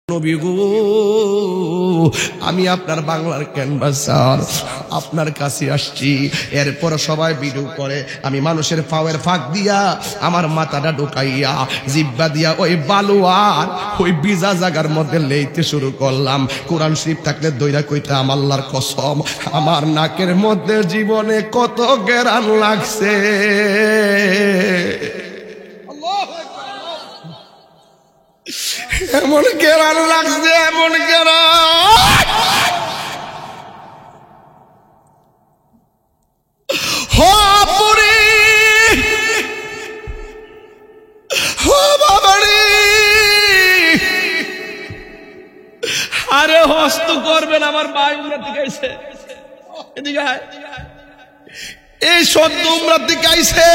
নবী গো, আমি আপনার বাংলার ক্যানভাসার, আপনার কাছে আসছি। এরপর সবাই ভিডিও করে, আমি মানুষের পাওয়ের ফাঁক দিয়া আমার মাথাটা ঢুকাইয়া জিব্বা দিয়া ওই বালুয়ার ওই বিজা জায়গার মধ্যে লেইতে শুরু করলাম। কোরআন শরীফ থাকলে দইরা কইতাম আল্লাহর কসম, আমার নাকের মধ্যে জীবনে কত গেরান লাগছে। এমন গেরান লাগছে, এমন গেরান। হো পুরি, হো বাবারি, আরে হস্ত করবেন আমার ভাই উমরা থেকে আইছে, এদিকে আয়। এই সদ্য উমরা থেকে আইছে।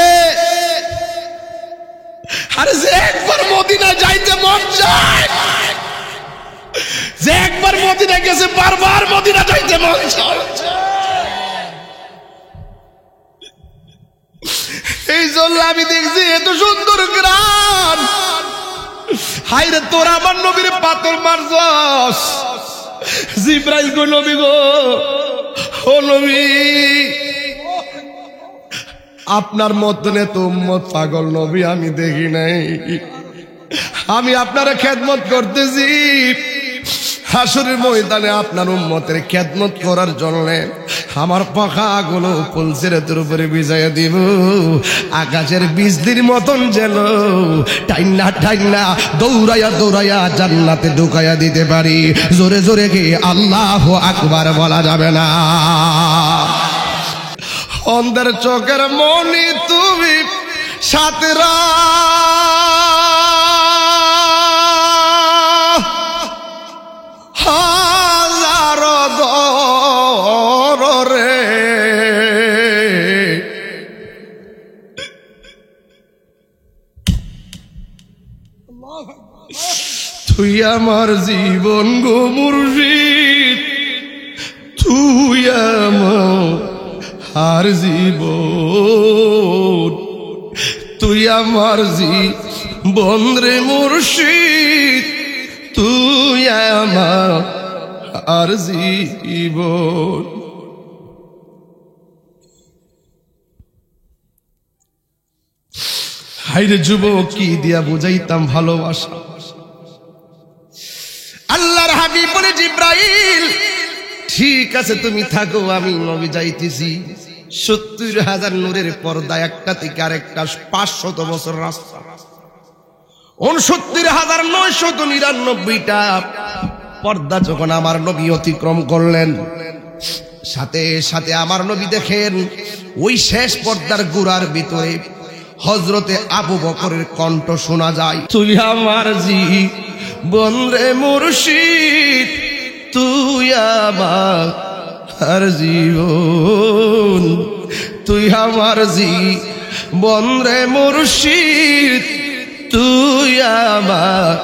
আরে যে একবার মদিনা যাইতে মন চায়, যে একবার মদিনা গেছে বারবার মদিনা যাইতে মন চায়। এই জন্য আমি দেখছি এত সুন্দর গ্রাম। হাইরে তোর আমার নবীর পাথর মারছস। জিব্রাইল গো, নবী গো, ও নবী, আপনার মতনে তো উম্মত পাগল নবী আমি দেখি নাই। আমি আপনার খেদমত করতেছি, হাসরের ময়দানে আপনার উম্মতের খেদমত করার জন্য আমার পাখাগুলো ফুলসিরাতের উপরে বিজাইয়া দিব। আকাশের বিজলির মতন যেন টাইনা টাইনা দৌড়াইয়া দৌড়াইয়া জান্নাতে ঢুকাইয়া দিতে পারি। জোরে জোরে কি আল্লাহু আকবার বলা যাবে না? অন্ধের চোখের মনি তুমি সাতরা, হাজার দরে তুই আমার জীবন গো মুর্শিদ, তুই আমার আর জীবন, তুই আমার জীবন রে মুর্শিদ, তুই আমার আর জীবন। হাইরে যুবক, কি দিয়া বুঝাইতাম ভালোবাসা। আল্লাহর হাবিব বলে, জিব্রাইল ঠিক আছে তুমি থাকো, আমি নবী যাইতেছি। 70,000 নূরের পর্দা, একটা থেকে আরেকটা 500 বছর রাস্তা। 69,999টা পর্দা যখন আমার নবী অতিক্রম করলেন, সাথে সাথে আমার নবী দেখেন ওই শেষ পর্দার গুড়ার ভিতরে হযরতে আবু বকরের কণ্ঠ শোনা যায়, তুই আমার জীবন রে মুর্শিদ, তুই আমার আর জীবন, তুই আমার জীবন রে মুর্শিদ, তুই আমার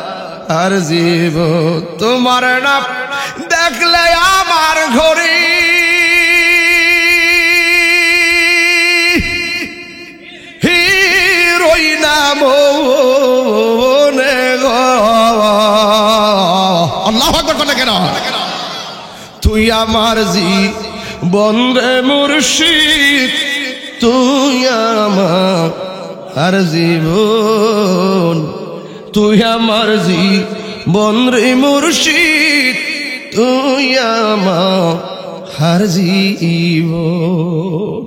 আর জীবন। তোমার নাম দেখলে আমার ঘরে হিরোই নাম আল্লাহু আকবার কথা কেন? তুই আমার জীবন রে মুর্শিদ, তুই আমার আর জীবন, তুই আমার জীবন রে মুর্শিদ, তুই আমার আর জীবন।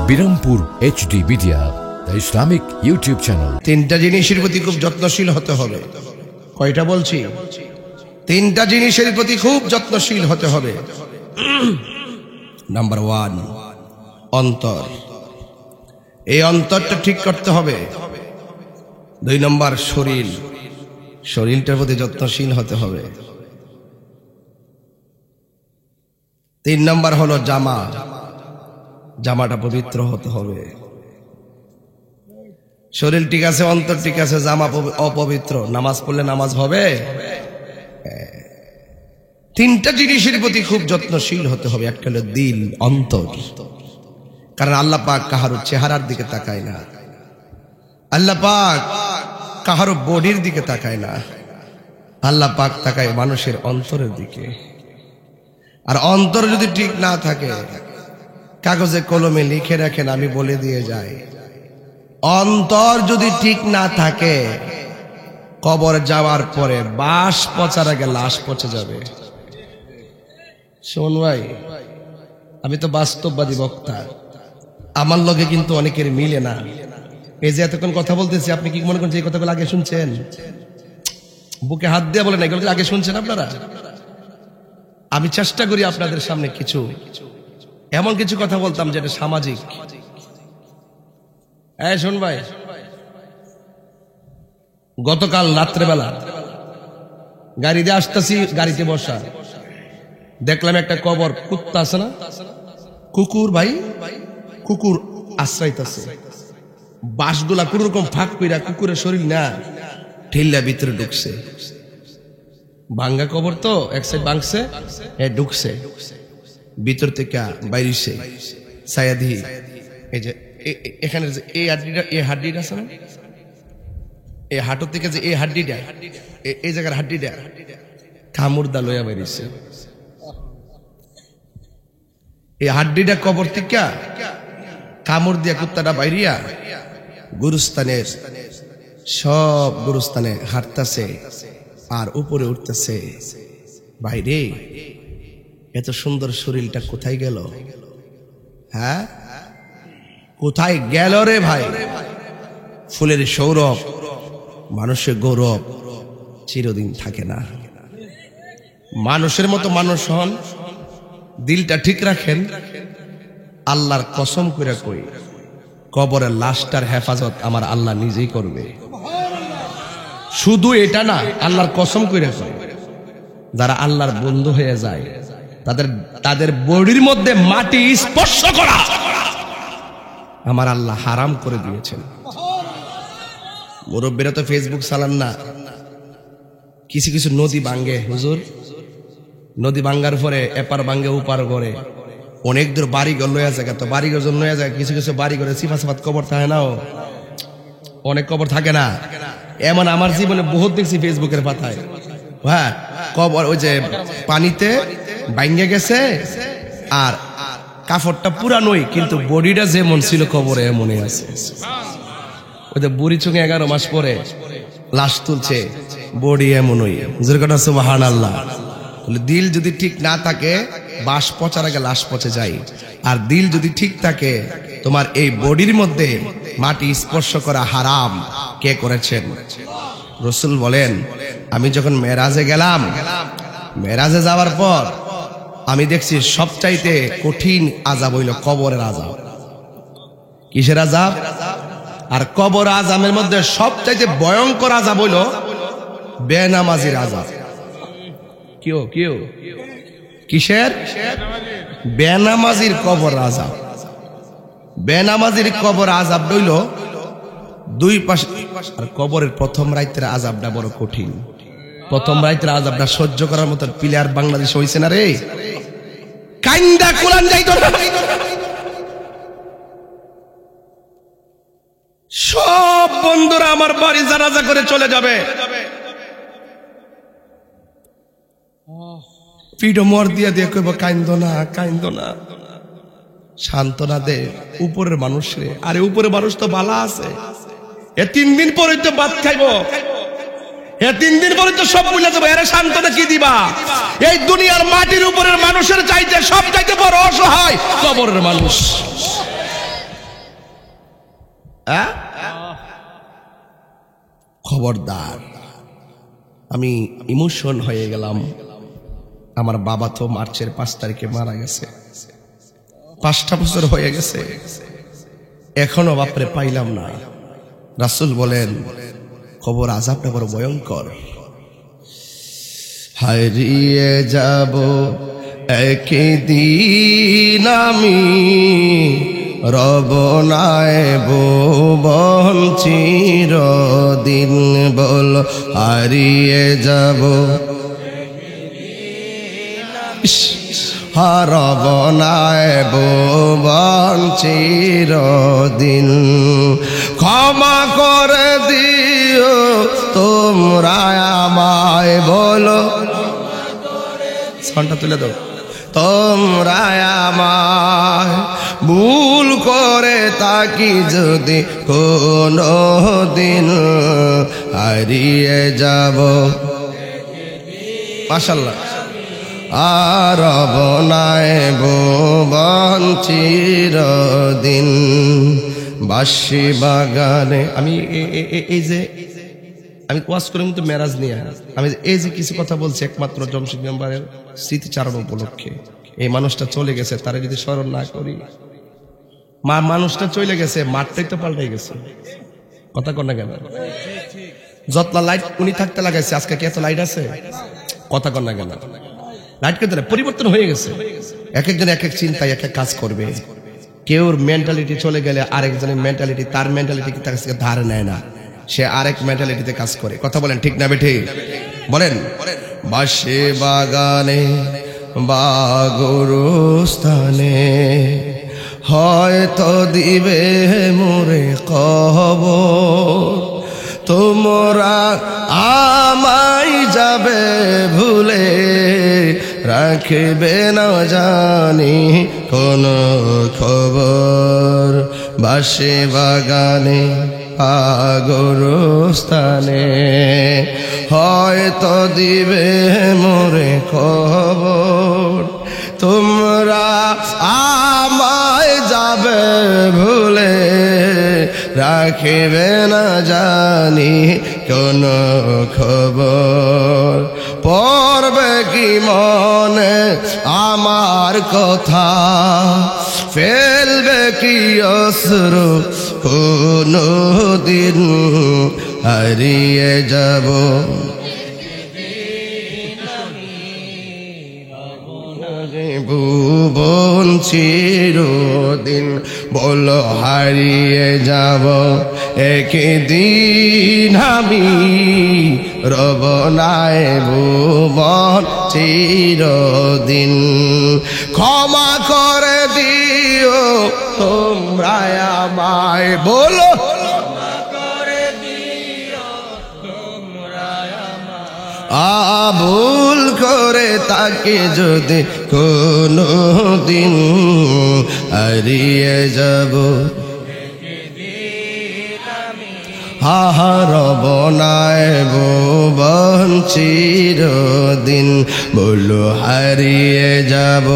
Birampur HD media, the Islamic YouTube channel. 3টা জিনিসের প্রতি খুব যত্নশীল হতে হবে। কয়টা বলছি? 3টা জিনিসের প্রতি খুব যত্নশীল হতে হবে। নাম্বার 1, অন্তর। এই অন্তরটা ঠিক করতে হবে। 2 নম্বর শরীর, শরীরটার প্রতি যত্নশীল হতে হবে। 3 নম্বর হলো জামা, জামাটা পবিত্র হতে হবে। শরীর ঠিক আছে, অন্তর ঠিক আছে, জামা অপবিত্র, নামাজ পড়লে নামাজ হবে? 3টা জিনিসের প্রতি খুব যত্নশীল হতে হবে। একটা হলো দিল, অন্তর। কারণ আল্লাহ পাক কাহার চেহারার দিকে তাকায় না। আল্লাহ পাক কাহারো বডির দিকে তাকায় না, আল্লাহ পাক তাকায় মানুষের অন্তরের দিকে। আর অন্তর যদি ঠিক না থাকে, কাগজে কলমে লিখে রাখেন, আমি বলে দিয়ে যাই, অন্তর যদি ঠিক না থাকে, কবর যাওয়ার পরে বাস পচার আগে লাশ পচে যাবে। শোন ভাই, আমি তো বাস্তববাদী বক্তা, আমার লগে কিন্তু অনেকের মিলে না। এই যে এতক্ষণ কথা বলতেছি, আপনি কি মনে করেন যে এই কথাগুলো আগে শুনছেন? বুকে হাত দিয়ে বলেন, এগুলো আগে শুনছেন আপনারা? আমি চেষ্টা করি আপনাদের সামনে কিছু এমন কিছু কথা বলতাম যেটা সামাজিক। শোন ভাই, গতকাল রাত্রেবেলা গাড়ি দিয়ে আসতেছি, গাড়িতে বসা, দেখলাম একটা কবর, কুত্তা আছে না, কুকুর ভাই, কুকুর আশ্রাইতেছে, বাঁশগুলা কোন রকম ফাঁক কইরা কুকুরের শরীর না ঠেল্লা ভিতরে ঢুকছে। ভাঙ্গা কবর তো, এক সাইড ভাঙছে, ঢুকছে ভিতর থেকে বাইরিছে। সায়াদি এই যে এখানে যে এই হাড্ডিটা আছে না, এই হাঁটু থেকে যে এই হাড্ডিটা, এই জায়গার হাড্ডিটা কামড়দা লইয়া বাইরিছে। এই হাড্ডিটা কবর থেকে কামড় দিয়া কুত্তাটা বাইরিয়া গুরুস্থানের সব গুরুস্থানে হাঁটতেছে আর উপরে উঠতেছে। বাইরে এত সুন্দর শরীরটা কোথায় গেল? হ্যাঁ, কোথায় গেল রে ভাই? ফুলের সৌরভ, মানুষের গৌরব চিরদিন থাকে না। মানুষের মতো মানুষ হন, দিলটা ঠিক রাখেন। আল্লাহর কসম করে কই, কবরের লাশটার হেফাজত আমার আল্লাহ নিজেই করবে। শুধু এটা না, আল্লাহর কসম করে কই, যারা আল্লাহর বন্ধু হয়ে যায় তাদের বডির মধ্যে মাটি স্পর্শ করা আমার আল্লাহ হারাম করে দিয়েছেন। মুরব্বীরা তো ফেসবুক চালান না, কিছু কিছু নদী ভাঙ্গে, হুজুর নদী ভাঙ্গার পরে এপার ভাঙ্গে উপার করে অনেক দূর বাড়িঘর লইয়া যায়, তো বাড়িঘর জন্য লইয়া যায়, কিছু কিছু বাড়ি ঘরে সিফা সাফাত কবর থাকে না, অনেক কবর থাকে না। এমন আমার জীবনে বহুত দেখছি ফেসবুকের পাতায়, হ্যাঁ, কবর ওই যে পানিতে ভাঙ্গে গেছে আর কাপড়টা পুরানোই, কিন্তু বডিটা যেমন ছিল কবরে এমনই আছে। ওই যে বুড়ি চুঙে 11 মাস পরে লাশ তুলছে, বডি এমনই। সুবহানাল্লাহ। দিল যদি ঠিক না থাকে, বাস পচার আগে লাশ পচে যায়। আর দিল যদি ঠিক থাকে, তোমার এই বডির মধ্যে মাটি স্পর্শ করা হারাম। কে করেছেন? রাসূল বলেন, আমি যখন মেরাজে গেলাম, মেরাজে যাওয়ার পর আমি দেখছি সবচাইতে কঠিন আযাব হইল কবরের আযাব। কিসের আযাব? আর কবর আযাবের মধ্যে সবচাইতে ভয়ঙ্কর আযাব হইল বেনামাজির আযাব। কিও কিসের? বেনামাজির কবর আযাব। বেনামাজির কবর আযাব হইল দুই পাশে। আর কবরের প্রথম রাতের আযাবটা বড় কঠিন। প্রথম রাতের আযাবটা সহ্য করার মতো প্লেয়ার বাংলাদেশ হইছে না রে, কাইন্দা কোরআন যাইতো না। সব বন্ধুরা আমার বাড়ি জানাজা করে চলে যাবে, পিঠো মর দিয়া দিয়ে কইব কাইন্দো না, কাইন্দো না, সান্ত্বনা দে উপরের মানুষ রে। আরে উপরের মানুষ তো ভালো আছে, এ 3 দিন পরে তো ভাত খাইব, এ 3 দিন পরে তো সব ভুলে যাবো, এরা সান্ত্বনা কি দিবা? এই দুনিয়ার মাটির উপরের মানুষের চাইতে সব চাইতে বড় অসহায় কবরের মানুষ। খবরদার। আমি ইমোশন হয়ে গেলাম। আমার বাবা তো মার্চের 5 তারিখে মারা গেছে, 5টা বছর হয়ে গেছে, এখনো বাপরে পাইলাম না। রাসূল বলেন, কবর আযাবটা বড় ভয়ঙ্কর। হারিয়ে যাব একদিন আমি, রব নাই ভুবন চিরদিন। বল হারিয়ে যাব, রব নাই ভুবন চিরদিন। ক্ষমা করে দিও দিও তোমরা আমায় বলো সাউন্ডটা তুলে দাও তোমরা আমায় ভুল করে তাকি যদি কোনো দিন হারিয়ে যাব মাশাআল্লাহ আর বনায় ভুবন চিরদিন বাঁশি বাগানে আমি এই যে আমি ওয়াজ করি কিন্তু মেরাজ নিয়ে আমি এই যে কিছু কথা বলছি একমাত্র জমশেদ মেম্বারের স্মৃতিচারণ উপলক্ষে এই মানুষটা চলে গেছে তারা যদি স্মরণ না করি মানুষটা চলে গেছে মাঠটাই তো পাল্টাই গেছে কথা কর না কেন যতলা লাইট উনি থাকতে লাগাইছে আজকে কি এত লাইট আছে কথা কর না কেন লাইট কে পরিবর্তন হয়ে গেছে এক একজন এক এক চিন্তায় এক এক কাজ করবে কেউর মেন্টালিটি চলে গেলে আরেকজনের মেন্টালিটি তার মেন্টালিটি তার কাছে ধার নেয় না সে আরেক মেন্টালিটিতে কাজ করে কথা বলেন ঠিক না বেঠে বলেন বাঁশি বাগানে বা গোরস্থানে হয়তো দিবে মোরে কবর তোমরা আমায় যাবে ভুলে রাখবে না জানি কোন খবর বাঁশি বাগানে গোরস্থানে হয়তো দিবে মোরে খবর তোমরা আমায় যাবে ভুলে রাখিবে না জানি কোন খবর পড়বে কি মনে আমার কথা ফেলবে কি অশ্রু কোনো দিন হারিয়ে যাব ভুবন চিরদিন বলো হারিয়ে যাব একদিন আমি রব নাই ভুবন চিরদিন ক্ষমা করে দিও তোমরা আমায় বলো ভুল করে তাকে যদি কোনো দিন হারিয়ে যাব হারব নাই ভুবন চিরদিন বলো হারিয়ে যাব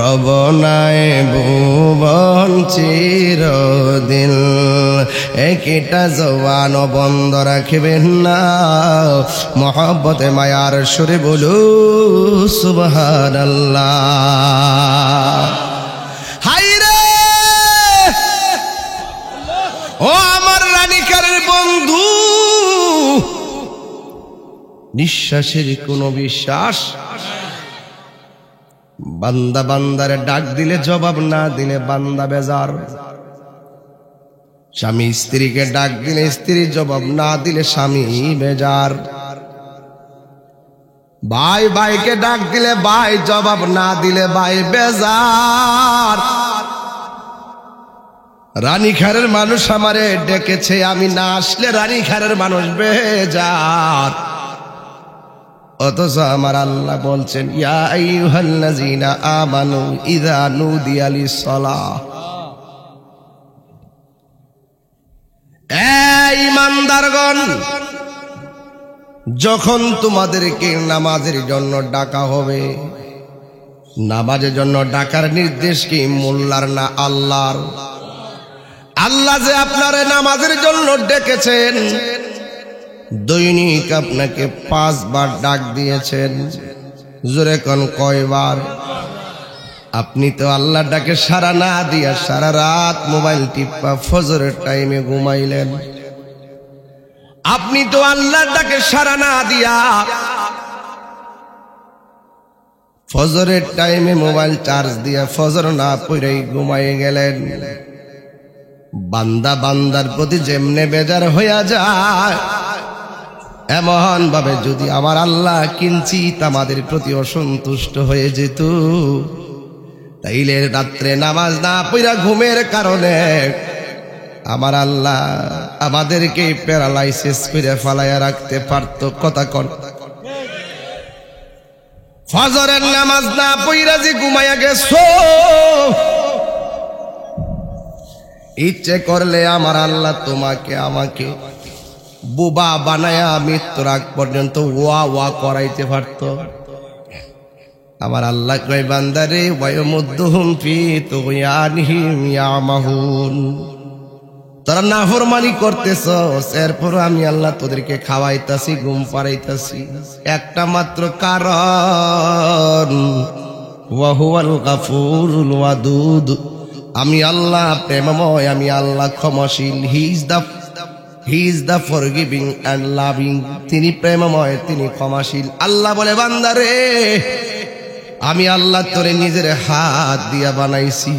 রব নাই ভুবন চিরদিন একটা জওয়ান বন্ধ রাখবেন না মহব্বতে মায়ার সুরে বলু সুবহানাল্লাহ হায়রে ও আমার রানিকারের বন্ধু নিঃশ্বাসের কোনো বিশ্বাস বান্দা বান্দারে ডাক দিলে জবাব না দিলে বান্দা বেজার স্বামী স্ত্রীকে ডাক দিলে স্ত্রীর জবাব না দিলে স্বামী বেজার ভাই ভাইকে ডাক দিলে ভাই জবাব না দিলে ভাই বেজার রানীখারের মানুষ আমারে ডেকেছে আমি না আসলে রানীখারের মানুষ বেজার অথচ আমার আল্লাহ বলছেন ইয়া আইয়ুহাল্লাযীনা আমানু ইযা নুদিয়া লিস-সালাহ এই ঈমানদারগণ যখন তোমাদেরকে নামাজের জন্য ডাকা হবে নামাজের জন্য ডাকার নির্দেশ কি মোল্লার না আল্লাহর আল্লাহ যে আপনারে নামাজের জন্য ডেকেছেন দৈনিক আপনাকে 5 বার ডাক দিয়েছেন জোরে কোন কয়বার আপনি তো আল্লাহ ডাকে সারা না দিয়া সারা রাত মোবাইল টিপা ফজরের টাইমে ঘুমাইলেন আপনি তো আল্লাহ ডাকে সারা না দিয়া ফজরের টাইমে মোবাইল চার্জ দিয়া ফজর না পড়েই ঘুমাই গেলেন বান্দা বান্দার প্রতি যেমনে বেজার হইয়া যায় এমন ভাবে যদি আমার আল্লাহ কিঞ্চিত আমাদের প্রতি অসন্তুষ্ট হয়ে যেত তাইলে রাত্রে নামাজ না পড়া ঘুমের কারণে আমার আল্লাহ আমাদেরকে প্যারালাইসিস করে ফালাইয়া রাখতে পারতো। কথা কর, ফজরের নামাজ না পইরা যে ঘুমাইয়া গেছো, ইচ্ছে করলে আমার আল্লাহ তোমাকে আমাকে বুবা বানায়া মৃত্যুর আগ পর্যন্ত ওয়া ওয়া করাইতে পারত। আমার আল্লাহ কয় বান্দারে ওয়ায়ুমুদ্দুহুম ফি তুগয়ানিহিম ইয়ামাহুন, তারা নাফরমানি করতেছ, এরপর আমি আল্লাহ তোদেরকে খাওয়াইতাছি, ঘুম পাড়াইতাছি, একটা মাত্র কারণ, ওয়া হুয়াল গাফুরুল ওয়াদুদ, আমি আল্লাহ প্রেমময়, আমি আল্লাহ ক্ষমাশীল। He is the forgiving and loving, তিনি প্রেমময়, তিনি ক্ষমাশীল। আল্লাহ বলে বান্দারে আমি আল্লাহ তোরে নিজের হাত দিয়া বানাইছি,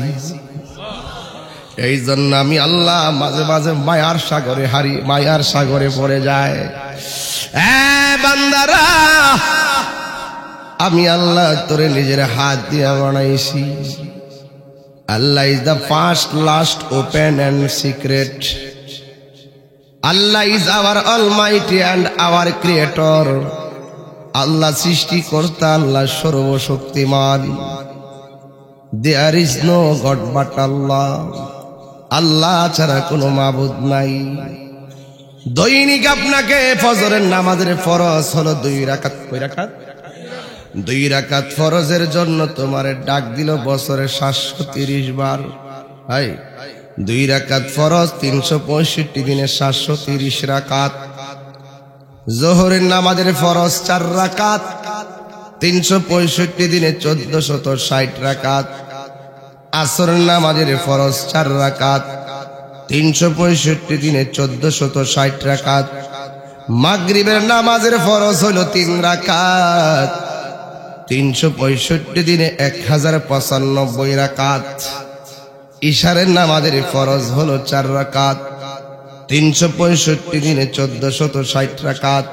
এই জন্য আমি আল্লাহ মাঝে মাঝে মায়ার সাগরে মায়ার সাগরে পড়ে যায়। বান্দারা আমি আল্লাহ তোরে নিজের হাত দিয়া বানাইছি। Allah is the first, last, open and secret. Allah is our almighty and our creator. Allah সৃষ্টিকর্তা, আল্লাহ সর্বশক্তিমান। There is no god but Allah, Allah ছাড়া কোনো মাবুদ নাই। দৈনিক আপনাকে ফজরের নামাজের ফরজ হলো 2 রাকাত। কয় রাকাত? 2 রাকাত ফরজের জন্য তোমারে ডাক দিল বছরে 730 বার। 2 রাকাত ফরজ 365 দিনে 730 রাকাত। জোহরের নামাজের ফরজ 4 রাকাত 365 দিনে 1460 রাকাত। আসরের নামাজের ফরজ 4 রাকাত 365 দিনে 1460 রাকাত। মাগরিবের নামাজের ফরজ হলো 3 রাকাত 365 দিনে 1095 রাকাত। ইশারের নামাজের ফরজ হলো 4 রাকাত 365 দিনে 1460 রাকাত।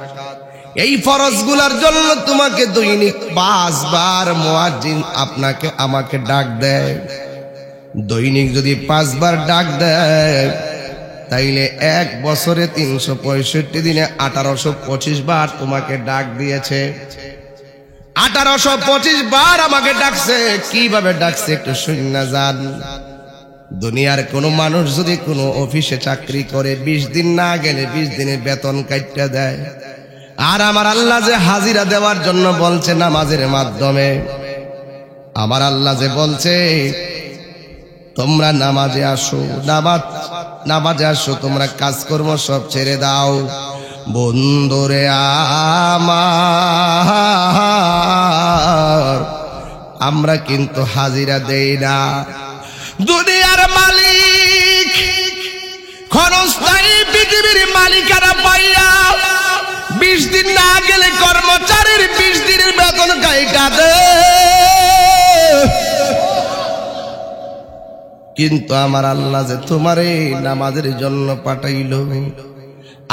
এই ফরজগুলোর জন্য তোমাকে দৈনিক 5 বার মুয়াজ্জিন আপনাকে আমাকে ডাক দেয়। দৈনিক যদি 5 বার ডাক দেয় তাইলে 1 বছরে 365 দিনে 1825 বার তোমাকে ডাক দিয়েছে। 1825 বার আমাকে ডাকছে। কিভাবে ডাকছে একটু শুনে যান। দুনিয়ার কোন মানুষ যদি কোনো অফিসে চাকরি করে 20 দিন না গেলে 20 দিনে বেতন কাইটা দেয়। আর আমার আল্লাহ যে হাজিরা দেওয়ার জন্য বলছে নামাজের মাধ্যমে, আমার আল্লাহ যে বলছে তোমরা নামাজে আসো, নামাজে আসো, তোমরা কাজকর্ম সব ছেড়ে দাও। বন্ধুরে আমার, আমরা কিন্তু হাজিরা দেই না। দুনিয়ার মালিক ক্ষণস্থায়ী পৃথিবীর মালিকানা পাইয়া 20 দিন না গেলে কর্মচারীর 20 দিনের বেতন কাইটা দে। কিন্তু আমার আল্লাহ যে তোমারে নামাজের জন্য পাঠাইল,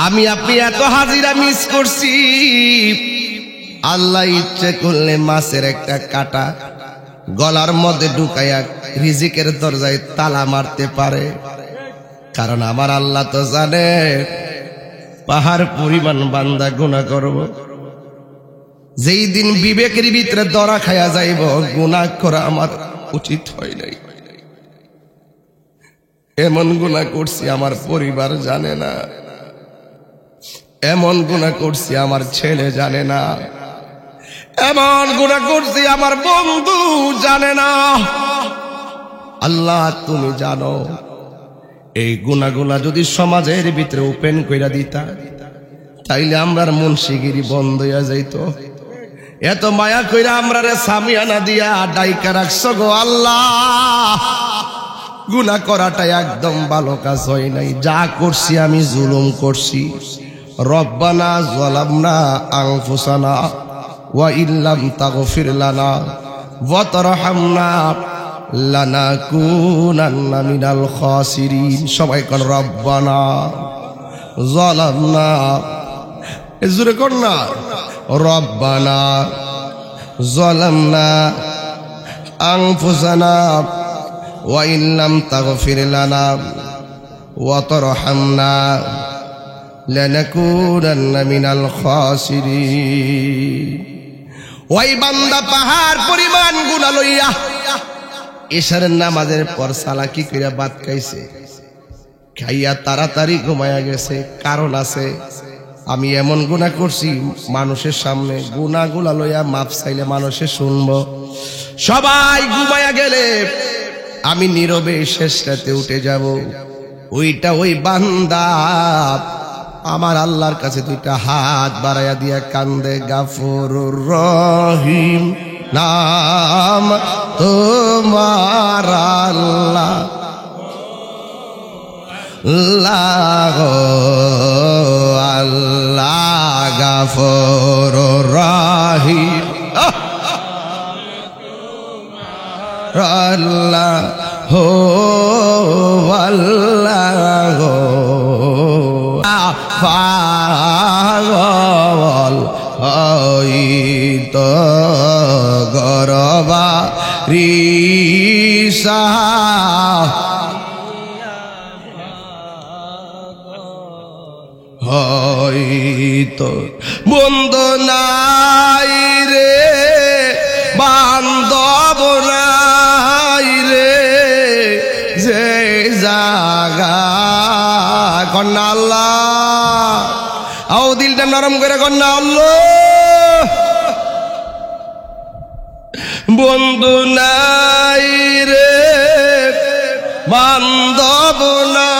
আমি আপনি এত হাজিরা মিস করছি। আল্লাহ ইচ্ছে করলে মাছের একটা কাঁটা গলার মধ্যে ঢুকাইয়া রিজিকের দরজায় তালা মারতে পারে। কারণ আমার আল্লাহ তো জানে পাহাড় পরিমাণ বান্দা গুনাহ করব। যেই দিন বিবেকের ভিতরে দরা খায়া যাইব গুনাহ করা আমার উচিত হয় নাই, এমন গুনাহ করছি আমার পরিবার জানে না, এমন গুনাহ করছি আমার ছেলে জানে না, এমন গুনাহ করছি আমার বন্ধু জানে না। আল্লাহ তুমি জানো। এই গুনাহগুলা যদি সমাজের ভিতরে ওপেন কইরা দিতা তাইলে আমরার মুন্সিগিরি বন্ধ হইয়া যাইত। এত মায়া কইরা আমরারে সামিয়ানা দিয়া ডাইকা রাখছো গো আল্লাহ। গুনাহ করাটা একদম ভালো কাজ হয় নাই। যা করছি আমি জুলুম করছি। রব্বানা যালামনা আনফুসানা ওয়া ইল্লাম তাগফির লানা ওয়া তারহামনা লানাকুনান্না মিনাল খাসিরিন। সবাই কোন রব্বানা যালামনা, জোরে কোন না, রব্বানা যালামনা আনফুসানা ওয়া ইল্লাম তাগফির লানা ওয়া তারহামনা লানাকুনান্না মিনাল খাসিরিন। ওই বান্দা পাহাড় পরিমাণ গুনাহ লইয়া এশারের নামাজের পর সালাকি কইরা ভাত খাইছে, খাইয়া তাড়াতাড়ি ঘুমায়া গেছে। কারণ আছে, আমি এমন গুনাহ করছি মানুষের সামনে গুনাহগুলা লইয়া মাপ চাইলে মানুষে শুনবো। সবাই ঘুমায়া গেলে আমি নীরবে শেষ রাতে উঠে যাব। ওই বান্দা আমার আল্লাহর কাছে দুইটা হাত বাড়াইয়া দিয়া কান্দে, গাফুরুর রহিম নাম তোমার আল্লাহ, আল্লাহ গাফুরুর রহিম আল্লাহ হো আল্লাহ হো পাগল হইতো গরবা রিসা হইতো বন্ধু নাই রে বান্ধব নাই রে যে জাগা কন্যা আল্লাহ আও দিলটা নরম করে কন্যা আল্লাহ। বন্ধু নাই রে বান্ধব না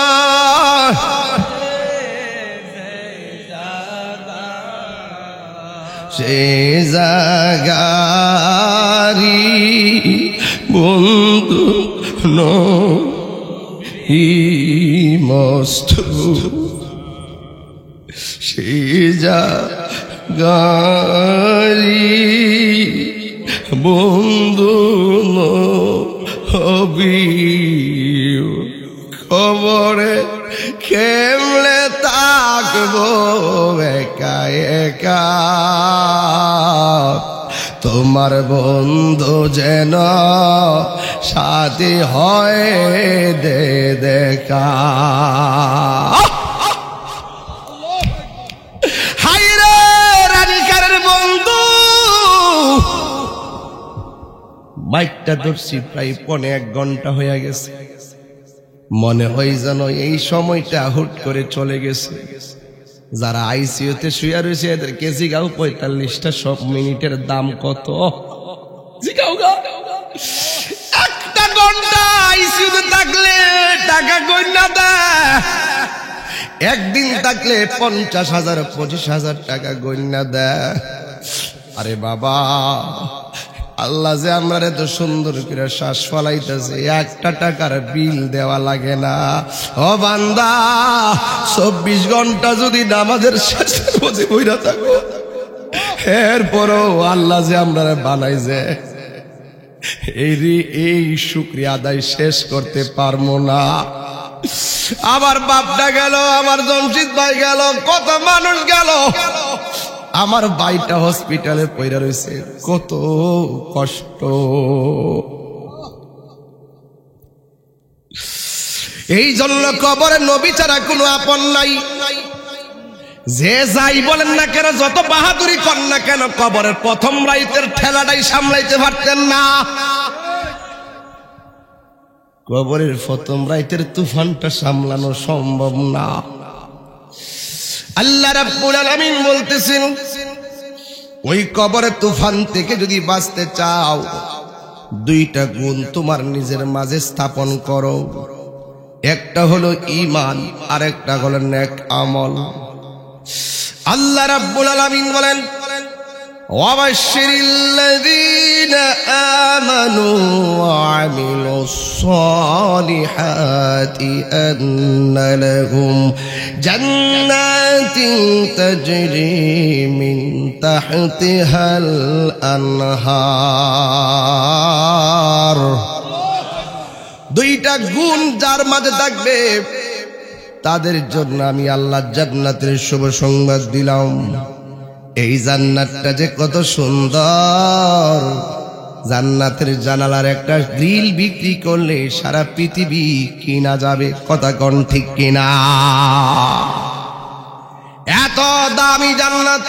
সে জাগারি বন্ধু নহি মস্ত সে জাগারি বন্ধু নবি খবরে কেমলে থাকবো একা একা, তোমার বন্ধু যেন সাথী হয় দে দেখা। হাইরে রানিকারের বন্ধু মাইকটা ধরছি প্রায় 1.5 ঘন্টা হয়ে গেছে। মনে হয় যেন এই সময়টা হুট করে চলে গেছে। যারা আইসিইউতে শুয়ে রয়েছে এদেরকে জিগাও 45টা সব মিনিটের দাম কত, জিগাও গা। 1 ঘন্টা আইসিইউতে থাকলে টাকা গয়না দেয়, একদিন থাকলে 50,000 25,000 টাকা গয়না দেয়। আরে বাবা, আল্লাহ যে আমরা এত সুন্দর করে শ্বাস ফলাইতেছে, 1 টাকার বিল দেওয়া লাগে না। ও বান্দা, 24 ঘন্টা যদি নামাজের শেষে বসে বইরা থাকো, এরপরও আল্লাহ যে আমরা বানাইছে এই শুকরিয়া আদায় শেষ করতে পারবো না। আমার বাপটা গেল, আমার জমশিদ ভাই গেল, কত মানুষ গেল। আমার ভাইটা হসপিটালে পড়ে রয়েছে, কত কষ্ট। এই জন্য কবরে নবী ছাড়া কোনো আপন নাই। যে যাই বলেন না কেন, যত বাহাদুরি করেন না কেন, কবরের প্রথম রাইতের ঠেলাটাই সামলাইতে পারতেন না। কবরের প্রথম রাইতের তুফানটা সামলানো সম্ভব না। আল্লাহ রাব্বুল আলামিন বলতেছেন, ওই কবরের তুফান থেকে যদি বাঁচতে চাও, 2টা গুণ তোমার নিজের মাঝে স্থাপন করো। একটা হলো ঈমান, আর একটা হলো নেক আমল। আল্লাহ রাব্বুল আলামিন বলেন, ওয়াবাশশিরিল্লাযীনা আমানু ওয়া আমিলুস সালিহাতি আন্না লাহুম জান্নাতিন তাজরি মিন তাহতিহাল আনহার। 2টা গুণ যার মাঝে থাকবে তাদের জন্য আমি আল্লাহ জান্নাতের শুভ সংবাদ দিলাম। এই জান্নাতটা যে কত সুন্দর, জান্নাতের জানালার একটা গ্রিল বিক্রি করলে সারা পৃথিবী কিনা যাবে। কথা কোন ঠিক কিনা? এত দামি জান্নাত,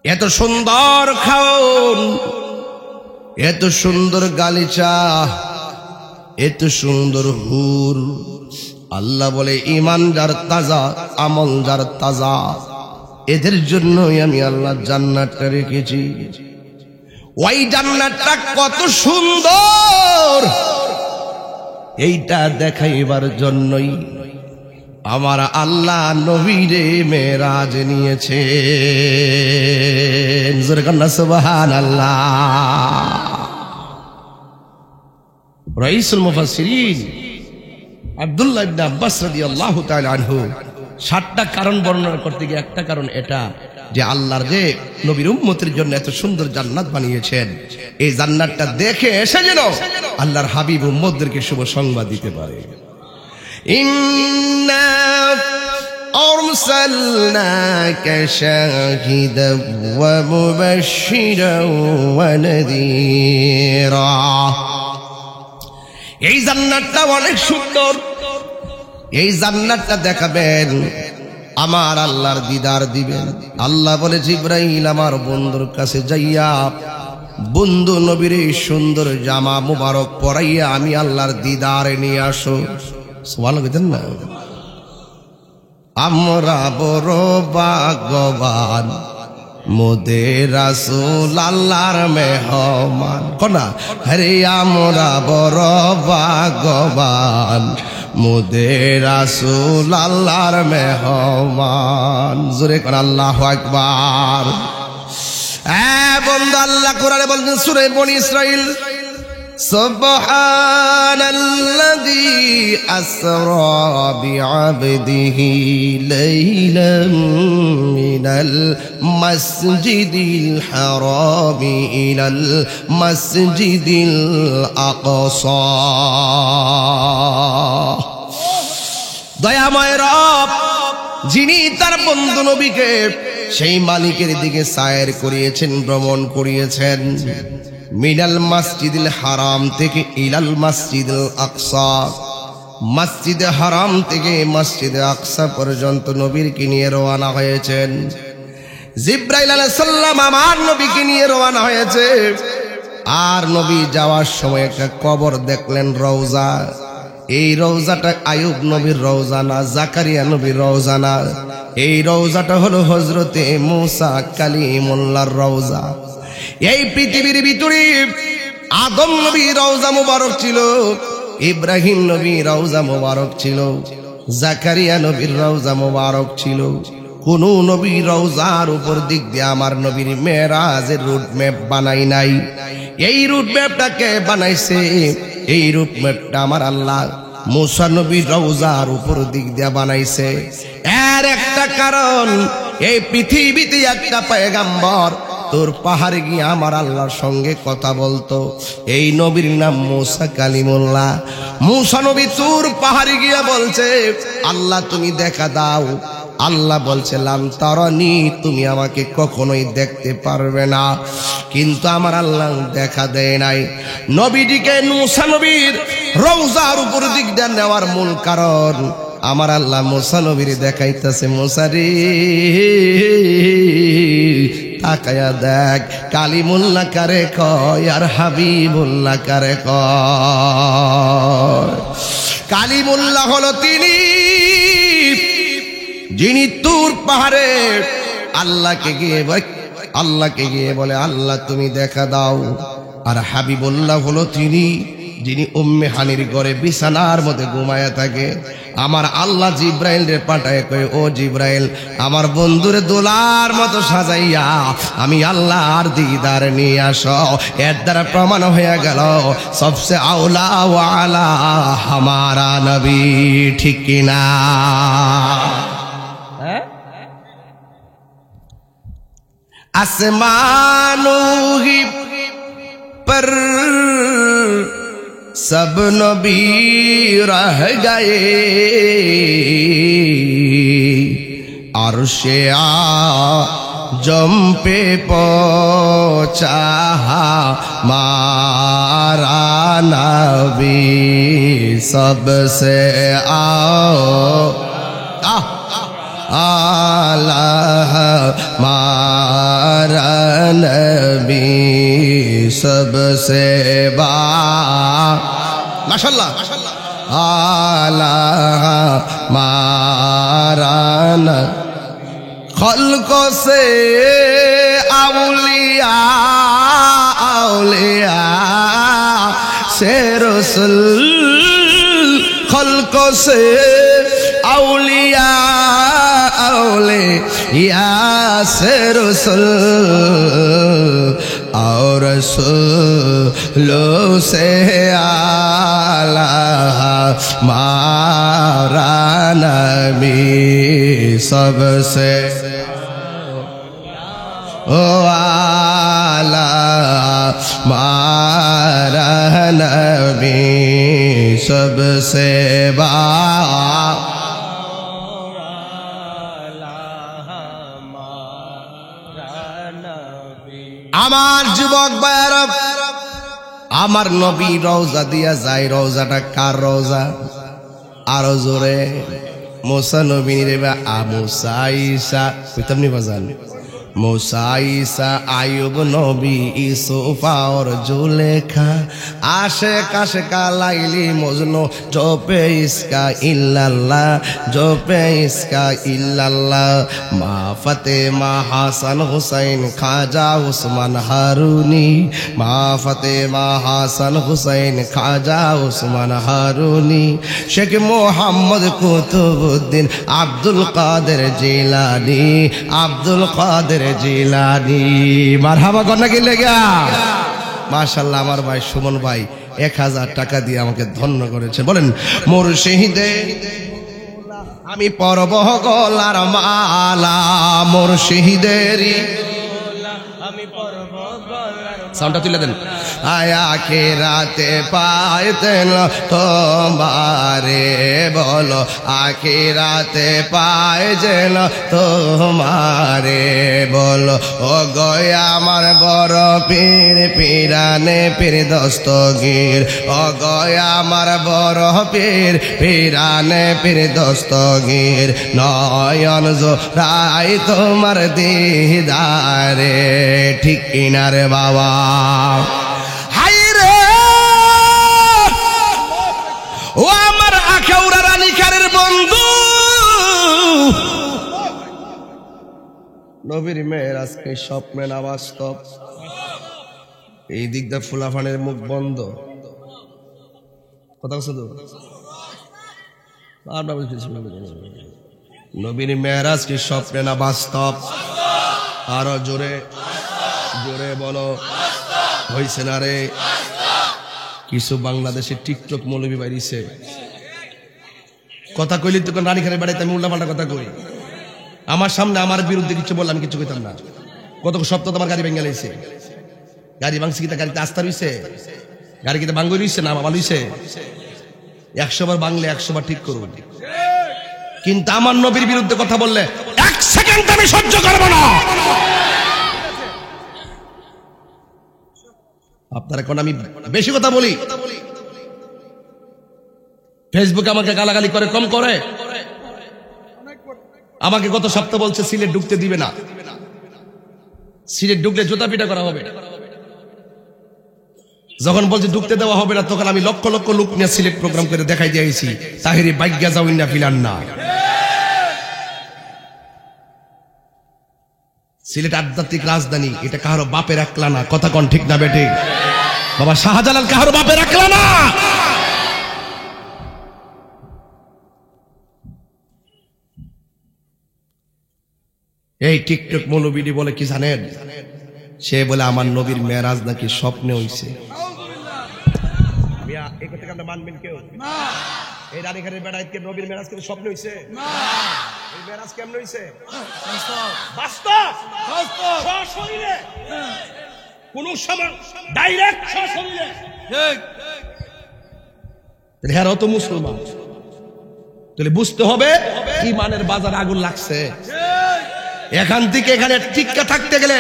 এত সুন্দর খাওন, এত সুন্দর গালিচা, এত সুন্দর হুর। আল্লাহ বলে ঈমান যার তাজা, আমল যার তাজা, এদের জন্যই আমি আল্লাহ জান্নাতটা রেখেছি। ওই জান্নাতটা কত সুন্দর এইটা দেখাইবার জন্যই আমার আল্লাহ নবীরে মেরাজ নিয়েছে। জোরে কন্যা সুবহানাল্লাহ। রাইসুল মুফাসসিরিন আব্দুল্লাহ ইবনে আব্বাস রাদিয়াল্লাহু তাআলা আনহু 7টা কারণ বর্ণনা করতে গিয়ে একটা কারণ এটা যে আল্লাহর যে নবীর উম্মতের জন্য এত সুন্দর জান্নাত বানিয়েছেন, এই জান্নাতটা দেখে এসে যেন আল্লাহর হাবিব উম্মতদেরকে শুভ সংবাদ দিতে পারে। ইন্না আরসালনাকা শাহিদান ওয়া মুবাশশিরান ওয়া নাযীরা। এই জান্নাতটা অনেক সুন্দর। এই জান্নাতটা দেখাবেন, আমার আল্লাহর দিদার দিবেন। আল্লাহ বলে জিবরাইল আমার বন্ধুর কাছে যাইয়া বন্ধু নবীর সুন্দর জামা মুবারক পরাইয়া আমি আল্লাহর দিদারে নিয়ে আসো। সুবহানাল্লাহ কইতেন না? আমরা বড় ভাগ্যবান, মোদের রাসূল আল্লাহর মেহমান। কোনা আরে আমরা বড় ভাগ্যবান, মোদের রাসূল আল্লাহর মেহমান। জোরে কোন আল্লাহু আকবার। বন্ধু আল্লাহ কোরআনে বলেন সূরা বনী ইসরাঈল, সুবহানাল্লাযী আসরা বিআবদিহি লাইলাম মিনাল মাসজিদিল হারামি ইলাল মাসজিদিল আকসা। দয়াময় রব যিনি তার বন্ধু নবীকে সেই মালিকের দিকে সায়ের করিয়েছেন, ভ্রমণ করিয়েছেন, মিনাল মসজিদুল হারাম থেকে ইলাল মসজিদুল আকসা, মসজিদে হারাম থেকে মসজিদে আকসা পর্যন্ত নবীকে নিয়ে রওনা হয়েছেন। জিবরাইল আলাইহিস সালাম আমার নবীকে নিয়ে রওনা হয়েছে। আর নবী যাওয়ার সময় একটা কবর দেখলেন, রওজা। এই রওজাটা আইয়ুব নবীর রওজা না, জাকারিয়া নবীর রওজা না, এই রওজাটা হলো হযরতে মূসা কালিমুল্লাহর রওজা। এই পৃথিবীর ভিতরে আদম নবীর রওজা মুবারক ছিল, ইব্রাহিম নবীর রওজা মুবারক ছিল, জাকারিয়া নবীর রওজা মুবারক ছিল। কোন নবীর রওজার উপর দিক দিয়ে আমার নবীর মেরাজের রুট ম্যাপ বানাই নাই। এই রুট ম্যাপটাকে বানাইছে, এই রুট ম্যাপটা আমার আল্লাহ মূসা নবীর রওজার উপর দিক দিয়ে বানাইছে। এর একটা কারণ, এই পৃথিবীতে একটা পয়গম্বর তোর পাহাড়ে গিয়ে আমার আল্লাহর সঙ্গে কথা বলতো, এই নবীর নাম মূসা কালিমুল্লাহ। মূসা নবী তুর পাহাড়ে গিয়ে বলছে, আল্লাহ তুমি দেখা দাও। আল্লাহ বলছে লান তারানি, তুমি আমাকে কখনোই দেখতে পারবে না। কিন্তু আমার আল্লাহ দেখা দেয় নাই। নবীজিকে মূসা নবীর রওজার উপর দিক দিয়ে নেওয়ার মূল কারণ, আমার আল্লাহ মূসা নবীর দেখাইতেছে, মূসা রে তাকায়া দেখ, কালিমুল্লাহ কারে কয় আর হাবিবুল্লাহ কারে কয়। কালিমুল্লাহ হলো তিনি যিনি তুর পাহাড়ে আল্লাহকে গিয়ে বলে আল্লাহ তুমি দেখা দাও। আর হাবিবুল্লাহ হলো তিনি যিনি উম্মে হানির ঘরে বিছানার মধ্যে ঘুমায়া থাকে। আমার আল্লাহ জিব্রাইল রে পাঠায় কয়, ও জিব্রাইল আমার বন্ধুরে দোলার মতো সাজাইয়া আমি আল্লাহর দিদার নিয়ে আসো। এর দ্বারা প্রমাণ হয়ে গেল সবসে আউলা ওয়ালা হামারা নবী, ঠিক কিনা? আসমানों ही पर सब नबी रह गए, जम पे पहुंचा मारा नबी सबसे आला मारा नबी सबसे माशाल्लाह आला मारा खल्को से औलिया औलिया से रसूल खल्को से औलिया औलिया से रसूल और रसूलों से आला मारा नबी सबसे ओ आला मारा नबी सबसे আমার যুবক ভাইরা আমার নবী রওজা দিয়া যায় রওজাটা কার রওজা আরো জোরে মুসা নবী রে বা মুসা ঈসা কইতামনি বাজান मूसा ईसा आयुब नबी यूसुफ और जुलेखा आशिक आशिका लाइली मजनू जो पे इसका इल्लल्लाह जो पे इसका इल्लल्लाह मा फतेमा हसन हुसैन खाजा उस्मान हारूनी मा फतेमा हसन हुसैन खाजा उस्मान हारूनी शेख मोहम्मद कुतुबुद्दीन अब्दुल कादिर जिलानी अब्दुल कादिर জিলানি মারহাবা করনা কি লেগা মাশাআল্লাহ আমার ভাই সুমন ভাই 1000 টাকা দিয়ে আমাকে ধন্য করেছে বলেন মুর্শিদে আমি পরব গলার মালা মুর্শিদেরই আমি পরব গলার সাউন্ডটা তুলে দেন আয়া কে রাতে পাইতেন তোমারে বলো আখিরাতে পায় যেন তোমারে বলো ও গয়া আমার বড় পীর পীরানে পীর দস্তগীর ও গয়া আমার বড় পীর পীরানে পীর দস্তগীর নয়ন জোড়াই তোমার দিদারে ঠিক কিনারে বাবা ও আমার আখাউড়া রানীখারের বন্ধু নবীর মেয়ের আজকে স্বপ্নে না বাস্তব এই দিকটা ফুলাফানের মুখ বন্ধ কথা বলছো তো নবীর মেয়ের আজকে স্বপ্নে না বাস্তব আরো জোরে জোরে বলো হইছে না রে কিছু বাংলাদেশে টিকটক মৌলবি বাইরিছে কথা কইলি তো রানীখানের বাড়িতে আমি উল্টাপাল্টা কথা কই আমার সামনে আমার বিরুদ্ধে কিছু বললাম আমি কিছু কইতাম না কত সপ্তাহ তোমার গাড়ি ভেঙে লাইছে গাড়ি ভাঙছে কিনা গাড়িতে আস্থা রইছে গাড়ি কিনা ভাঙ্গ রইছে না ভালো হইছে 100 বার বাংলে 100 বার ঠিক করুন কিন্তু আমার নবীর বিরুদ্ধে কথা বললে 1 সেকেন্ড আমি সহ্য করব না আপনারা কোন আমি বেশি কথা বলি ফেসবুকে আমাকে গালাগালি করে কম করে আমাকে গত সপ্তাহ বলছে সিলেট ঢুকতে দিবে না সিলেট ঢুকলে জুতা পিটা করা হবে যখন বলছে ঢুকতে দেওয়া হবে না তখন আমি লক্ষ লক্ষ লোক নিয়ে সিলেট প্রোগ্রাম করে দেখাই দিয়েছি তাহিরি বাইজ্ঞা যাও না ফিলান না সিলেট আধ্যাত্মিক রাজধানী এটা কারো বাপের একলা না কথা কোন ঠিক না বেটে বাবা শাহজালাল কারো বাপের একলা না এই টিকটক মৌলবীটি বলে কি জানেন সে বলে আমার নবীর মেরাজ নাকি স্বপ্নে হইছে এই কথা আপনি মানবেন কেউ না এই রানীখানের বেড়াইতে নবীর মেরাজ কিন্তু স্বপ্নে হইছে না এই মেরাজ কেমন হইছে বাস্তব বাস্তব সশরীরে কোন সময় ডাইরেক্ট সশরীরে ঠিক হেরাও তো মুসলমান তাহলে বুঝতে হবে ঈমানের বাজার আগুন লাগছে এখান থেকে এখানে টিক্কা থাকতে গেলে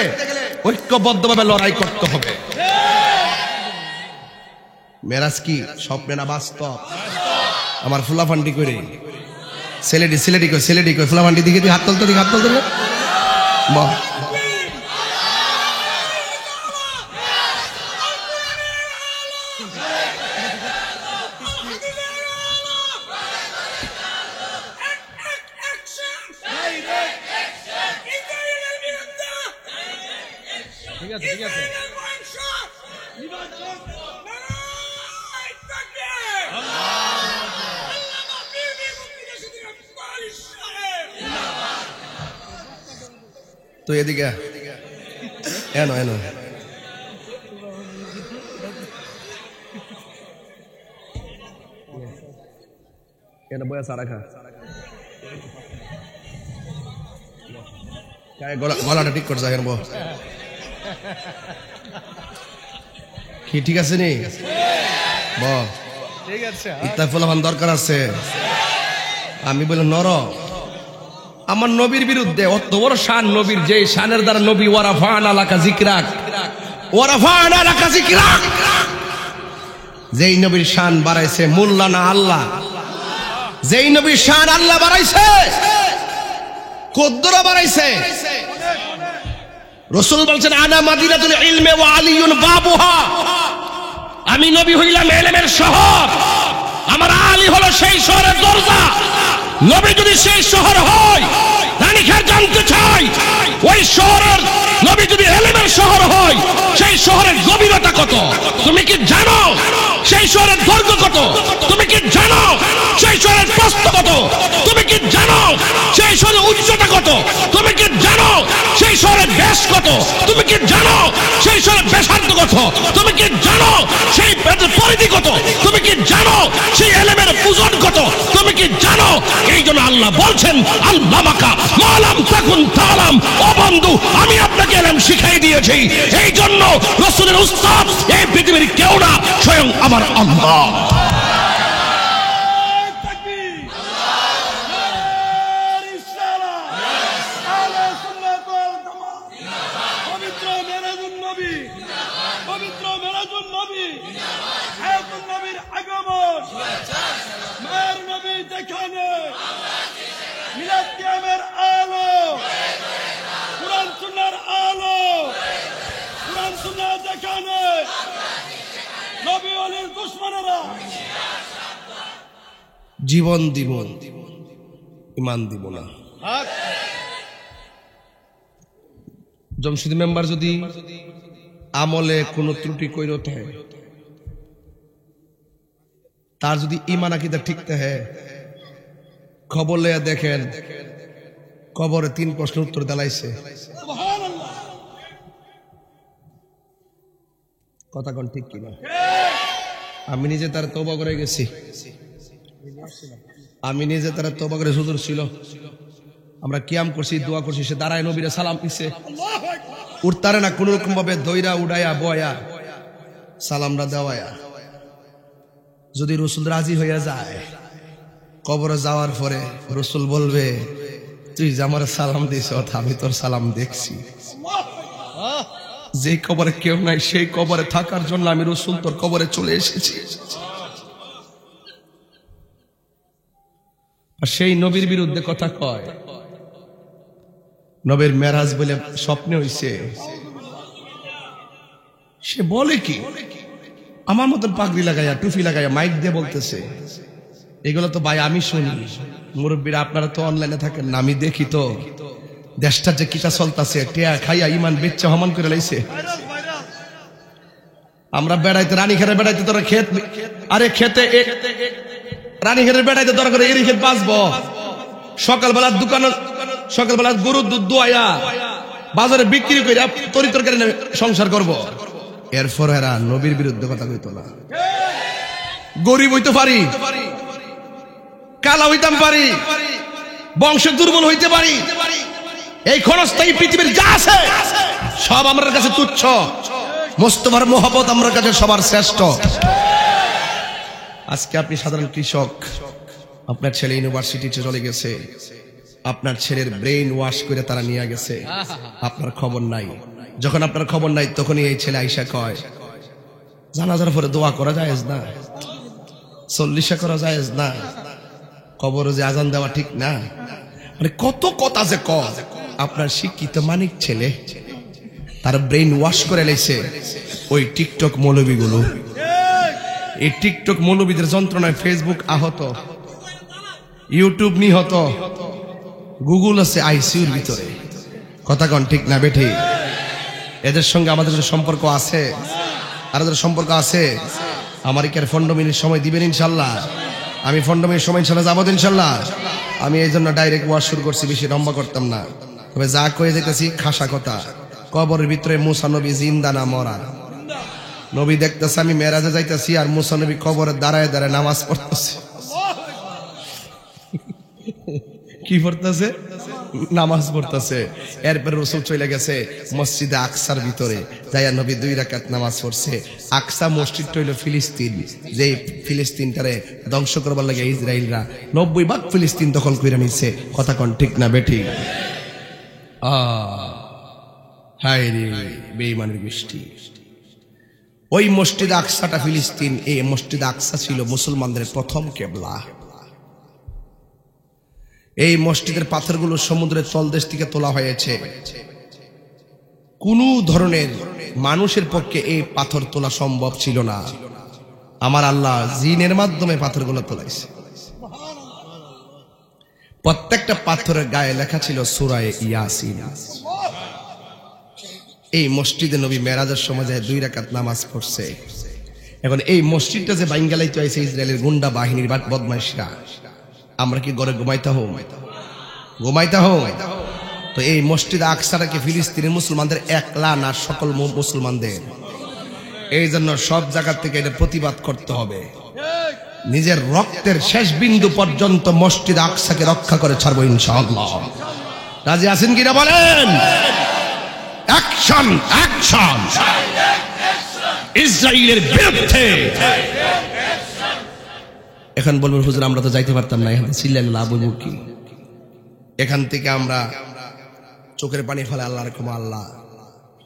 ঐক্যবদ্ধভাবে লড়াই করতে হবে। মেরাজ কি স্বপ্নে না বাস্তব? আমার ফুলাফান্ডি করে সিলেটি কই ফুলাফান্ডি দিকে হাত তুলতে বাহ। ঠিক আছে তো এদিকে এনো বয়া সারা খা গলাটা ঠিক করছে এখন কি ঠিক আছে নি ঠিক আছে ইত্তা ফলাফান দরকার আছে। আমি বলি নর আমার নবীর বিরুদ্ধে অত বড় শান নবীর, যে শানের দ্বারা নবী ওয়ারাফান আলাকা যিকরাক যেই নবীর শান বাড়াইছে মোল্লা না আল্লাহ, যেই নবীর শান আল্লাহ বাড়াইছে কদ্দুরা বাড়াইছে। রাসূল বলছেন আনা মাদিনাতুল ইলমি ওয়া আলিয়ুন বাবুহা, আমি নবী হইলাম ইলমের শহর, আমার আলী হলো সেই শহরের দরজা। নবী যদি সেই শহর হয়, রানীখার জানতে চাই ওই শহরের নবী যদি ইলমের শহর হয়, সেই শহরের গভীরতা কত তুমি কি জানো? সেই শহরের দৈর্ঘ্য কত তুমি কি জানো? সেই শহরের প্রস্থ কত তুমি কি জানো? সেই শহরের উচ্চতা কত তুমি কি জানো? সেই শহরের ব্যাস কত তুমি কি জানো? সেই শহরের ব্যাসার্ধ কত তুমি কি জানো? সেই পরিধি কত তুমি কি জানো? সেই ইলমের ওজন কত তুমি কি জানো? এই জন্য আল্লাহ বলছেন আল্লামাকা মালাম তাকুন তালাম, ও বন্ধু আমি আপনাকে ইলম শিখাই দিয়েছি। এই জন্য রাসূলের উস্তাদ এই পৃথিবীর কেউ না, স্বয়ং আমার আল্লাহ। জীবন দিব, ইমান দিব না। জমশিদ মেম্বার যদি আমলে কোনো ত্রুটি কইরতে হয়, তার যদি ইমান আকীদা ঠিকতে হয়, খবর লইয়া দেখেন কবরে 3 প্রশ্নের উত্তর দেলাইছে। কথা কোন ঠিক কিনা? আমি নিজে তার তওবা করে গেছি, আমি নিজে তারা তওবা করে হুজুর ছিল, আমরা কিয়াম করছি, দোয়া করছি, সে দাঁড়ায় নবীরে সালাম দিছে, উঠতারে না কোন রকম ভাবে দইরা উড়াইয়া বয়া সালামটা দেওয়ায়া। যদি রাসূল রাজি হইয়া যায়, কবরে যাওয়ার পরে রাসূল বলবে তুই যে আমার সালাম দিছ আমি তোর সালাম দেখছি। যে কবরে কেউ নাই সেই কবরে থাকার জন্য আমি রাসূল তোর কবরে চলে এসেছি। আর সেই নবীর বিরুদ্ধে কথা কয়, নবীর মেরাজ বলে স্বপ্নে হইছে, সে বলে কি আমার মতন পাগড়ি লাগাইয়া টুপি লাগাইয়া মাইক দিয়ে বলতেছে। এগুলো তো ভাই আমি শুনি, মুরব্বীরা আপনারা তো অনলাইনে থাকেন না, আমি দেখি তো দেশটা যে কিটা চলতেছে, টিয়া খাইয়া ইমান বেচ্চা হমান করে লাইছে। আমরা বেড়াইতে রানীখারে বেড়াইতে তোরা ক্ষেত, আরে খেতে রানীখারে বেড়াইতে তোরা করে এরি ক্ষেত বাঁচবো। সকালবেলার দোকান, সকালবেলা গরুর দুধ দোয়া বাজারে বিক্রি করে তরি তরকারি সংসার করব। এরপর এরা নবীর বিরুদ্ধে কথা কইতো না। গরিব হইতে পারি, কালা হইতাম পারি, বংশ দুর্বল হইতে পারি, এই ক্ষণস্থায়ী পৃথিবীর যা আছে সব আমার কাছে তুচ্ছ, মোস্তফার মোহাব্বত আমার কাছে সবার শ্রেষ্ঠ। আজকে আপনি সাধারণ কৃষক, আপনার ছেলে ইউনিভার্সিটিতে চলে গেছে, আপনার ছেলের ব্রেইন ওয়াশ করে তারা নিয়ে গেছে, আপনার খবর নাই। যখন আপনার খবর নাই তখনই এই ছেলে আইসা কয় জানাজার পরে দোয়া করা জায়েজ না, চল্লিশা করা জায়েজ না, কবরে যে আজান দেওয়া ঠিক না, মানে কত কথা যে আপনার শিক্ষিত মানিক ছেলে তার ব্রেইন ওয়াশ করে লাইছে ওই টিকটক মৌলবীগুলো। এই টিকটক মৌলবীদের যন্ত্রণায় ফেসবুক আহত, ইউটিউব নিহত, গুগল আছে আইসিইউর ভিতরে। কথা কন ঠিক না বেঠি? এদের সঙ্গে আমাদের সম্পর্ক আছে, আর এদের সম্পর্ক আছে। আমারই কি আর 15 মিনিট সময় দিবেন ইনশাল্লাহ? আমি 15 মিনিট সময় ইনশাল্লাহ যাবো ইনশাল্লাহ। আমি এই জন্য ডাইরেক্ট ওয়াজ শুরু করছি, বেশি লম্বা করতাম না। তবে যা কয়ে যেতেছি খাসা কথা। কবরের ভিতরে মুসা নবী জিন্দা না মরা? নবী দেখতেছে আমি মেরাজে যাইতেছি আর মুসা নবী কবরে দাঁড়ায় দাঁড়ায় নামাজ পড়তেছে। কি পড়তেছে? নামাজ পড়তেছে। এরপর রাসূল চলে গেছে মসজিদে আকসার ভিতরে, যাইয়া নবী 2 রাকাত নামাজ পড়ছে। আকসা মসজিদটা হইল ফিলিস্তিন, যে ফিলিস্তিনটারে ধ্বংস করবার লাগে ইসরায়েলরা 90% ফিলিস্তিন দখল করে নিচ্ছে। কথা কোন ঠিক না বেঠিক? হায় রে বেঈমানের গোষ্ঠী। ওই মসজিদ আকসাটা ফিলিস্তিন, এই মসজিদ আকসা ছিল মুসলমানদের প্রথম কেবলা। এই মসজিদের পাথরগুলো সমুদ্রের তলদেশ থেকে তোলা হয়েছে। কোন ধরনের মানুষের পক্ষে এই পাথর তোলা সম্ভব ছিল না। আমার আল্লাহ জিনের মাধ্যমে পাথরগুলো তোলাইছে। প্রত্যেকটা পাথরের গায়ে লেখা ছিল সূরা ইয়াসিন। এই মসজিদে নবী মেরাজের সময় যায় 2 রাকাত নামাজ পড়ছে। এখন এই মসজিদটা যে বাইঙ্গালাইতে হয়েছে ইসরায়েলের গুন্ডা বাহিনীর বদমাইশরা, আমরা কি ঘরে ঘুমাইতে হোক? তো এই মসজিদ আকসাটা কি ফিলিস্তিনের মুসলমানদের একলা না সকল মুসলমানদের? এই জন্য সব জায়গা থেকে এটা প্রতিবাদ করতে হবে। নিজের রক্তের শেষ বিন্দু পর্যন্ত মসজিদ আকসাকে রক্ষা করে ছাড়বো ইনশাআল্লাহ। রাজি আছেন কিনা বলেন? অ্যাকশন, অ্যাকশন ইসরায়েলের বিরুদ্ধে। এখন বলবেন হুজুর আমরা তো যাইতে পারতাম না, এখন চিল্লাইলে লাভ হইব কি? এখান থেকে আমরা চোখের পানি ফেলে আল্লাহর ক্ষমা, আল্লাহ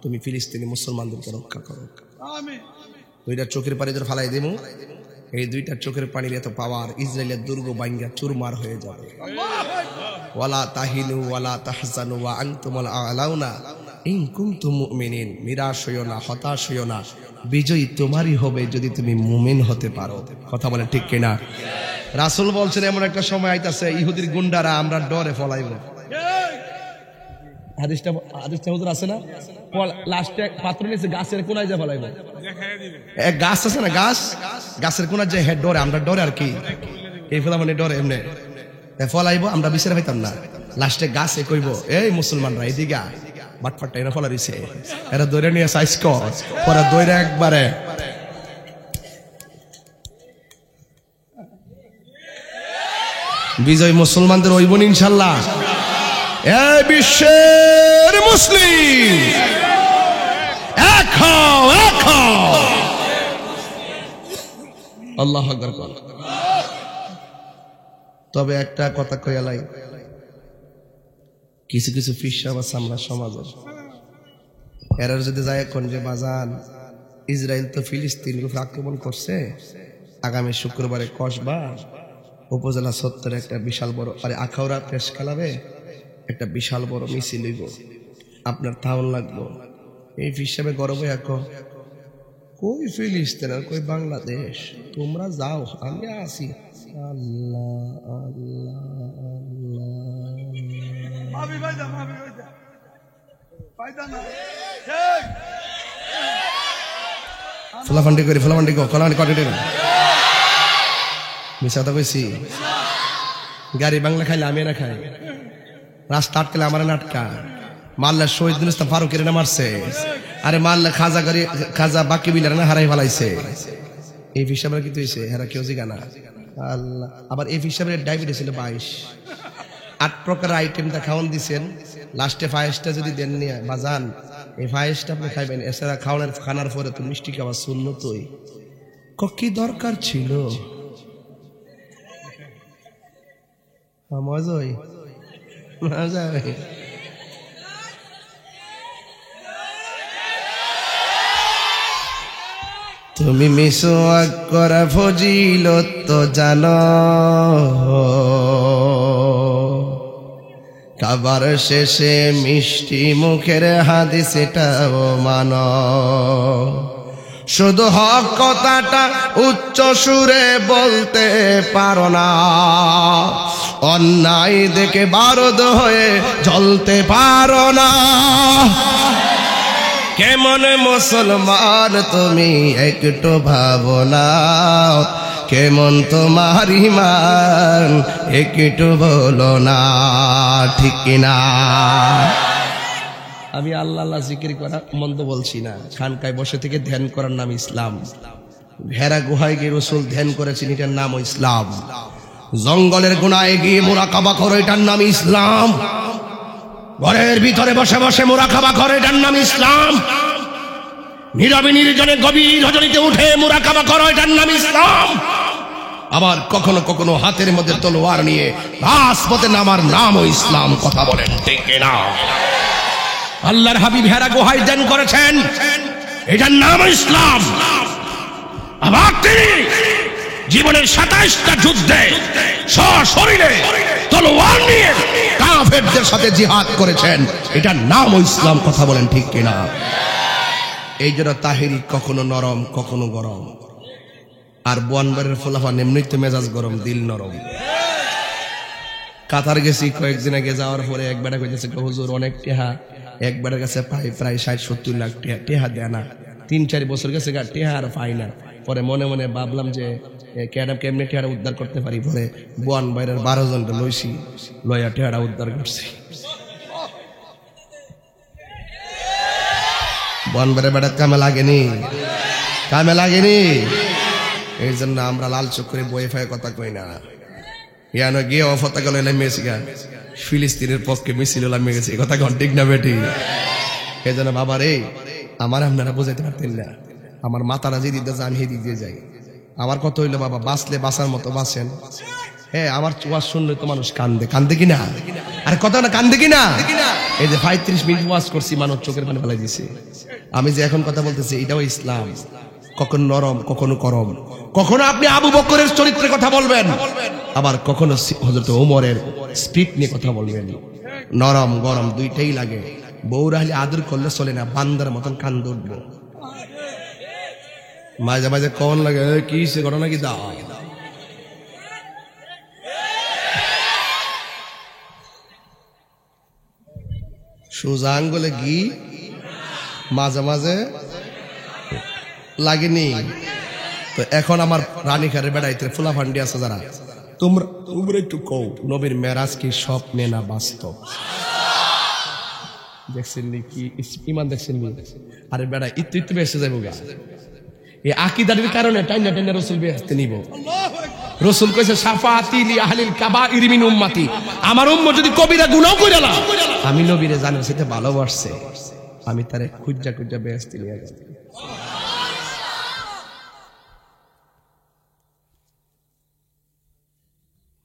তুমি ফিলিস্তিনি মুসলমানদেরকে রক্ষা করো। আমিন। 2টা চোখের পানি ধরে ফালাই দেবো, এই 2টা চোখের পানির এত পাওয়ার ইসরায়েলের দুর্গ বাইঙ্গা চুরমার হয়ে যাবে। ওয়ালা তাহিনু ওয়ালা তাহজানু ওয়া আনতুমুল আ'লাউনা ইন কুনতুম মুমিনিন। নিরাশ হইও না, হতাশ হইও না, বিজয়ী তোমারই হবে যদি তুমি মুমিন হতে পারো। কথা বলে ঠিক কিনা? রাসূল বলছেন এমন একটা সময় আইতাছে ইহুদির গুন্ডারা আমরা ডরে ফলাইব। হাদিসটা হুজুর আছে না? লাস্টে পাত্র নিচে গাছের কোনায় যা ফলাইব। এক গাছ আছে না, গাছের কোনায় যে হেড ডরে, আমরা ডরে আর কি, এই ফলা মানে ডরে এমনি ফলাইব, আমরা বিচার পাইতাম না। লাস্টে গাছে কইব এই মুসলমানরা এদিকে বাটফাটটা এরা ফলা দিছে, এরা দৌড়ে নিয়ে সাইজ কর, পরে দৌড়ে একবারে বিজয় মুসলমানদের হইব ইনশাআল্লাহ। এই বিশ্বের মুসলিম এক হও, এক হও। আল্লাহু আকবার। তবে একটা কথা কইয়ালাই, কিছু কিছু ফিসাব আছে আমরা সমাজ, এরা যদি যায় এখন যে বাজান ইসরায়েল তো ফিলিস্তিনের উপর আক্রমণ করছে, আগামী শুক্রবারে কসবা উপজেলা সত্তরে একটা বিশাল বড় আখাউড়া প্রেস খেলাবে, একটা বিশাল বড় মিছিল হইব, আপনার তাওন লাগবো। এই হিসাবে গর্ব এখন কই ফিলিস্তিন আর কই বাংলাদেশ, তোমরা যাও আমি আসি। আল্লাহ আল্লাহ ফুলাফান্ডি করি, ফুলাফান্ডি কলাফান্ডি কটে মিশাতে কইছি। গাড়ি বাংলা খাইলে আমি না খাই, রাস্তা আটকালে আমার নাটকা, মারলে শহীদুল ইসলাম ফারুকের না মারছে, আরে মারলে খাজা গাড়ি খাজা বাকি বিলার না হারাই ফেলাইছে। এই হিসাবে কি হয়েছে হেরা কেউ জিগানা আল্লাহ। আবার এই হিসাবে ডায়াবেটিস ছিল 22, 8 প্রকার আইটেমটা খাওয়ান দিছেন, লাস্টে ফায়েসটা যদি দেন নিয়ে বাজান এই ফায়েসটা আপনি খাইবেন, এছাড়া খানার পরে তো মিষ্টি খাওয়া সুন্নতই। কি দরকার ছিল? তুমি মিসওয়াক করা ফজিলত তো জানো, খাবার শেষে মিষ্টি মুখের হাদিস এটাও মানো, শুধু হক কথাটা উচ্চ সুরে বলতে পারো না, অন্যায় দেখে বারুদ হয়ে জ্বলতে পারো না। কেমন মুসলমান তুমি একটু ভাবো না, কেমন তোমার ঈমান একটু বলো না, ঠিক কিনা? আমি আল্লাহ আল্লাহ জিকির করা মন্দ বলছি না, খানকায় বসে থেকে ধ্যান করার নাম ইসলাম। ভেড়া গুহায় গিয়ে রসুল ধ্যান করেছেন, এটার নাম ইসলাম। জঙ্গলের গুনায় গিয়ে মুরাকাবা করো, এটার নাম ইসলাম। ঘরের ভিতরে বসে বসে মুরাকাবা করো, এটার নাম ইসলাম। নীরবে নির্জনে গভীর রজনীতে উঠে মুরাকাবা করো, এটার নাম ইসলাম। আবার কখনো কখনো হাতের মধ্যে তলোয়ার নিয়ে রাজপথে নামার নামও ইসলাম। কথা বলেন ঠিক না? আল্লাহর হাবিব হেরা গুহায় ধ্যান করেছেন, এটার নাম ইসলাম। আবার তিনি জীবনের 27টা যুদ্ধে সশরীরে তলোয়ার নিয়ে কাফেরদের সাথে জিহাদ করেছেন, এটার নাম ইসলাম। কথা বলেন ঠিক কিনা? এই জন্য তাহেরি কখনো নরম কখনো গরম, আর বোয়ানবাড়ির ফলাফল এমনিতে মেজাজ গরম, দিল নরম। কাতার গেছি কয়েকদিন আগে, যাওয়ার পরে এক বেটা কইতেছে, হুজুর অনেক টেহা, এক বেটার কাছে পাই প্রায় 60-70 লাখ টেহা, টেহা দেয় না, 3-4 বছর গেছে গা, টেহা আর পাই না। পরে মনে মনে ভাবলাম যে কেমনে টেহারা উদ্ধার করতে পারি, পরে বোয়ান বাইরের 12 জনটা লইছি, লইয়া টেহারা উদ্ধার করছি। বোয়ান বাইরের বেটা কামে লাগেনি, কামে লাগেনি। এই জন্য আমরা লাল চোখ করে বয়ে ফায় কথা কই না। ইয়ানো গিয়ে অপতাকা লইলাম মেসিগা, ফিলিস্তিনের পক্ষে মিছিল লামিয়ে গেছে, কথা কন ঠিক না বেটি? এই জন্য বাবা রে, আমার আপনারা বোঝাইতে পারতেন না, আমার মাতারা যে দিতে যান হে দিয়ে যাই। আমার কথা হইলো বাবা, বাঁচলে বাঁচার মতো বাঁচেন। হ্যাঁ, আমার ওয়াজ শুনলে তো মানুষ কান্দে, কান্দে কিনা? আরে কথা না, কান্দে কিনা? এই যে 35 মিনিট ওয়াজ করছি, মানুষ চোখের পানি ফেলাই দিছে। আমি যে এখন কথা বলতেছি, এটাও ইসলাম। কখনো নরম কখনো গরম, কখনো আপনি আবু বকরের চরিত্রের কথা বলবেন, আবার কখনো হযরত ওমরের স্পিড নিয়ে কথা বলবেন। নরম গরম দুইটাই লাগে। বউরা হলে আদর করলে চলে না, বান্দার মতন কান্দ উঠবো। মাঝে মাঝে কখন লাগে, কি সে ঘটনা কি দা, সোজা আঙ্গুলে ঘি মাঝে মাঝে লাগেনি। তো এখন আমার রানীখারের বেড়াইতে ফুলা ফান্ডি আছে যারা, তোমরা একটু কও, নবীর মেরাজ কি স্বপ্নে না বাস্তব? দেখছেন কি ইমান, দেখছেন? আরে বেড়া ইত্যু বেসে যাবো গা, এই আকীদার কারণে টাইনা টাইনা রাসূল বেহেশতে নিব। রাসূল কইছে, শাফাআতি লি আহলিল কাবাইর মিন উম্মতি, আমার উম্মত যদি কবিরা গুনাহ কইরা না, আমি নবীরে জানার সাথে ভালোবাসছে, আমি তারে খুঁজা খুঁজা বেহেশতে নিয়ে যাব।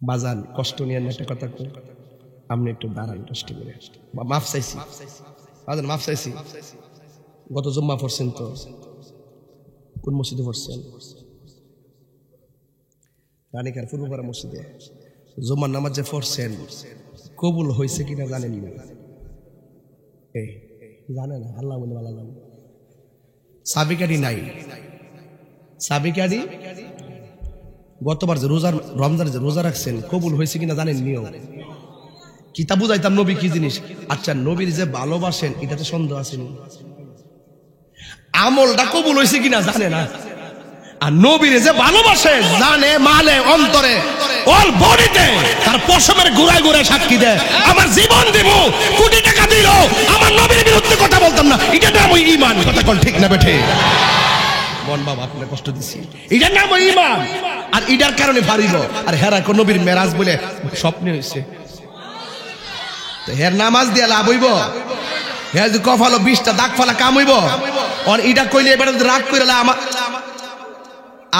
বাজান কষ্ট নিয়ে একটা কথা কই, আপনি একটু দাঁড়ান, কষ্ট করে মাফ চাইছি বাজান, মাফ চাইছি। গত জুম্মা পড়ছেন তো, কোন মসজিদে পড়ছেন? রানীখার পূর্বপাড়া মসজিদে জুম্মার নামাজ যে পড়ছেন, কবুল হয়েছে কিনা জানেন না? এই জানে না, আল্লাহ বলে ভালো জানে। সাবিকারি নাই, সাবিকারি গতবার যে রোজার রমজান যে রোজা রাখছেন, কবুল হয়েছে কিনা জানেন? নিয়ম কিতাব বুঝাইতাম নবী কি জিনিস। আচ্ছা, নবীর যে ভালোবাসেন এটাতে সন্দেহ আছে? আমলটা কবুল হয়েছে কিনা জানে না, আর নবীর যে ভালোবাসে জানে, মালে অন্তরে, ওর বডিতে, তার পশমের ঘুরায় ঘুরায় সাক্ষী দেয়, আমার জীবন দেব, কোটি টাকা দিল, আমার নবীর বিরুদ্ধে কথা বলতাম না। এটা নাম ওই ঈমান। কথা কোন ঠিক না বেঠে? বন বাবা, আপনার কষ্ট দিছি, এটার নাম ওই ঈমান। আর এটার কারণে ফারিব। আর হেরা কোন নবীর মেরাজ বলে স্বপ্নে হয়েছে, তো হের নামাজ দিয়ে লাভ হইব? হ্যাঁ, যদি কফালো 20টা দাগ ফালা কাম হইব? আর এটা কইলে এবার রাগ করে আমার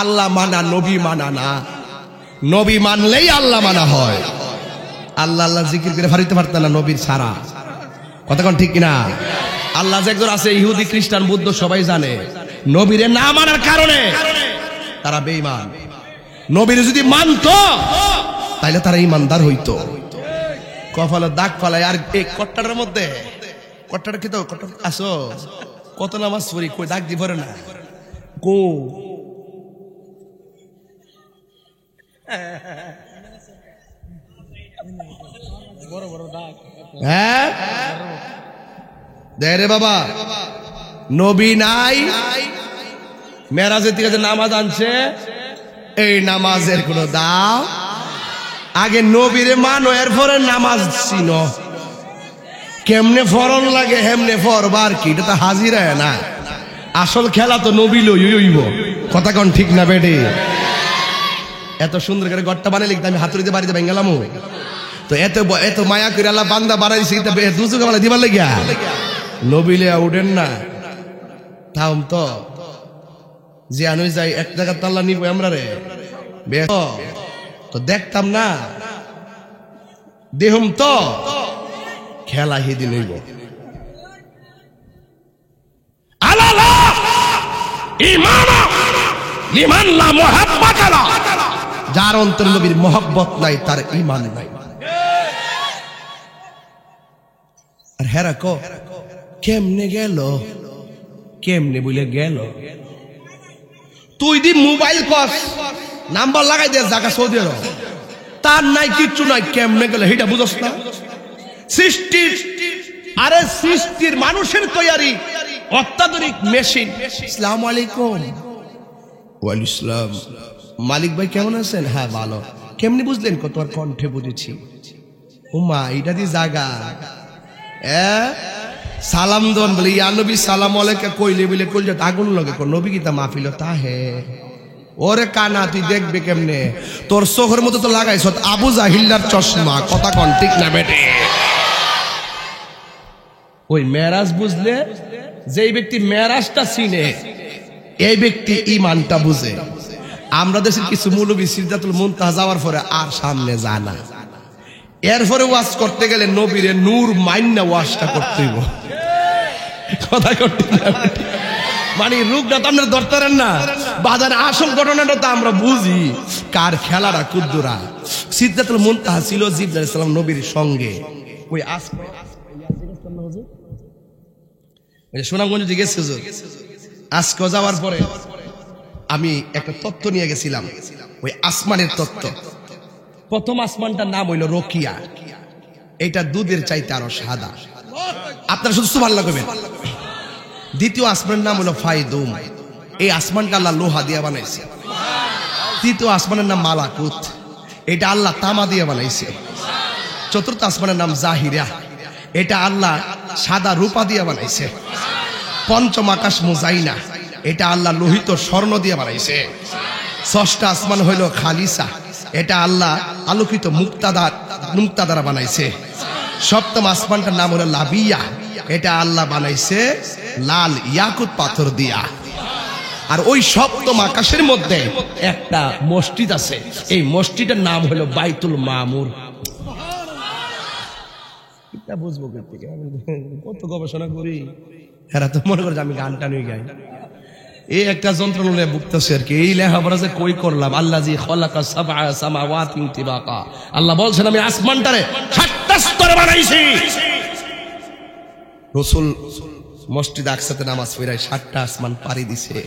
আল্লাহ মানা নবী মানা না, নবী মানলেই আল্লাহ মানা হয়। আল্লাহ আল্লাহ জিকির করে হারিতে পারতেন না নবীর ছাড়া। কথা কোন ঠিক কিনা? আল্লাহ যে একজন আছে, ইহুদি খ্রিস্টান বুদ্ধ সবাই জানে, নবীরে না মানার কারণে তারা বেঈমান। নবীরে যদি মানতো তাইলে তারা ইমানদার হইতো। কপালে দাগ ফালাই। আর এই কট্টাটার মধ্যে, কট্টাটা কি তো কট্টা আসো, কত নামাজ পড়ি, কই দাগ দি ভরে না কো। হ্যাঁ দেখ রে বাবা, নবী নাই, মেরাজের থেকে যে নামাজ আনছে, এই নামাজের কোন দাম। আগে নবীরে মানো, এরপরে নামাজ চিনো। কেমনে ফরন লাগে হেমনে ফরবার কি, এটা তো হাজিরা না। আসল খেলা তো নবী লইব। কথা কোন ঠিক না বেডে? এত সুন্দর করে গড়টা বানাই লিখতে আমি হাতুড়িতে বাড়িতে ভেঙ্গালাম। তো এত মায়া করে আল্লাহ বান্দা বাড়াইছি, দুজুকে বলে দিবার লাগিয়া নবীলে উঠেন না। থাম তো যে আনুই যাই এক জায়গা তাল্লা নিব আমরা রে তো দেখতাম না, দেহম তো খেলা হিদিন হইব। যার অন্তর নবীর মহব্বত নাই তার ঈমান নাই। আর হেরা কো কেমনে গেল, কেমনে বলে গেল? তুই দি মোবাইল কস নাম্বার লাগাই দে জায়গা সৌদি আরব, তার নাই কিচ্ছু নাই, কেমনে গেল সেটা বুঝস না? সৃষ্টির, আরে সৃষ্টির মানুষের তৈরি অত্যাধুনিক মেশিন। আসসালামু আলাইকুম। ওয়ালাইকুম আসসালাম। মালিক ভাই কেমন আছেন? হ্যাঁ ভালো। কেমনে বুঝলেন? কত আর কণ্ঠে বুঝেছি। উমা এটা দি জায়গা সালাম দন বলে ইয়া নবী সালাম আলাইকা কইলে বলে কইলে আগুন লাগে। নবী কি তা মাহফিল তা হে? ওরে কানা তুই দেখবে কেমনে, তোর চোখের মতো তো লাগাইছ আবু জাহিল্লার চশমা। কথা কন ঠিক না বেটে? ওই মেরাজ বুঝলে, যেই ব্যক্তি মেরাজটা চিনে এই ব্যক্তি ইমানটা বুঝে। আমরা দেশের কিছু মৌলবী সিদরাতুল মুনতাহা যাওয়ার পরে আর সামনে যায় না। এরপরে ওয়াজ করতে গেলে নবীরে নূর মাইন্না ওয়াজটা করতে হইব। কথা করতে মানে রূপটা তো আপনারা ধরতেন না। বাজারে আসল ঘটনাটা তো আমরা বুঝি, কার খেলাটা কুদ্দুরা। সিদরাতুল মুনতাহা ছিল জিবরাইল আলাইহিস সালাম নবীর সঙ্গে। ওই সুনামগঞ্জ জিজ্ঞেস আজকে যাওয়ার পরে আমি একটা তত্ত্ব নিয়ে গেছিলাম, ওই আসমানের তত্ত্ব। প্রথম আসমানটার নাম হইল রকিয়া। এটা দুধের চাইতে আরো সাদা। আপনারা শুধু সুবহানাল্লাহ কইবেন। দ্বিতীয় আসমানের নাম হলো ফাইদুম। এই আসমানটা আল্লাহ লোহা দিয়ে বানাইছে। তৃতীয় আসমানের নাম মালাকুত। এটা আল্লাহ তামা দিয়ে বানাইছে। চতুর্থ আসমানের নাম জাহিরা। এটা আল্লাহ সাদা রূপা দিয়ে বানাইছে। পঞ্চম আকাশ মুজাইনা। এটা আল্লাহ লোহিত স্বর্ণ দিয়ে বানাইছে। ষষ্ঠ আসমান হইল খালিসা। এটা আল্লাহ আলোকিত মুক্তা দ্বারা বানাইছে। সপ্তম আসমানটার নাম হলো লাবিয়া। এটা আল্লাহ বানাইছে লাল ইয়াকুত পাথর দিয়া। আর ওই সপ্তম আকাশের মধ্যে একটা মসজিদ আছে, এই মসজিদের নাম হলো বাইতুল মামুর। বুঝবো কত গবেষণা করি, এরা তো মনে করে আমি গানটা নিয়ে গাই। এই একটা যন্ত্রণায় ভুগতেছে আর কি। এই লেখাপড়া যে কই করলাম। আল্লাহ জি খালাকা সাবআ সামাওয়াতিন তিবাকা। আল্লাহ বলছেন আমি আসমানটারে 7টা স্তরে বানাইছি। রাসূল মসজিদ আকসাতে নামাজ পড়ায় 7টা আসমান পাড়ি দিছে।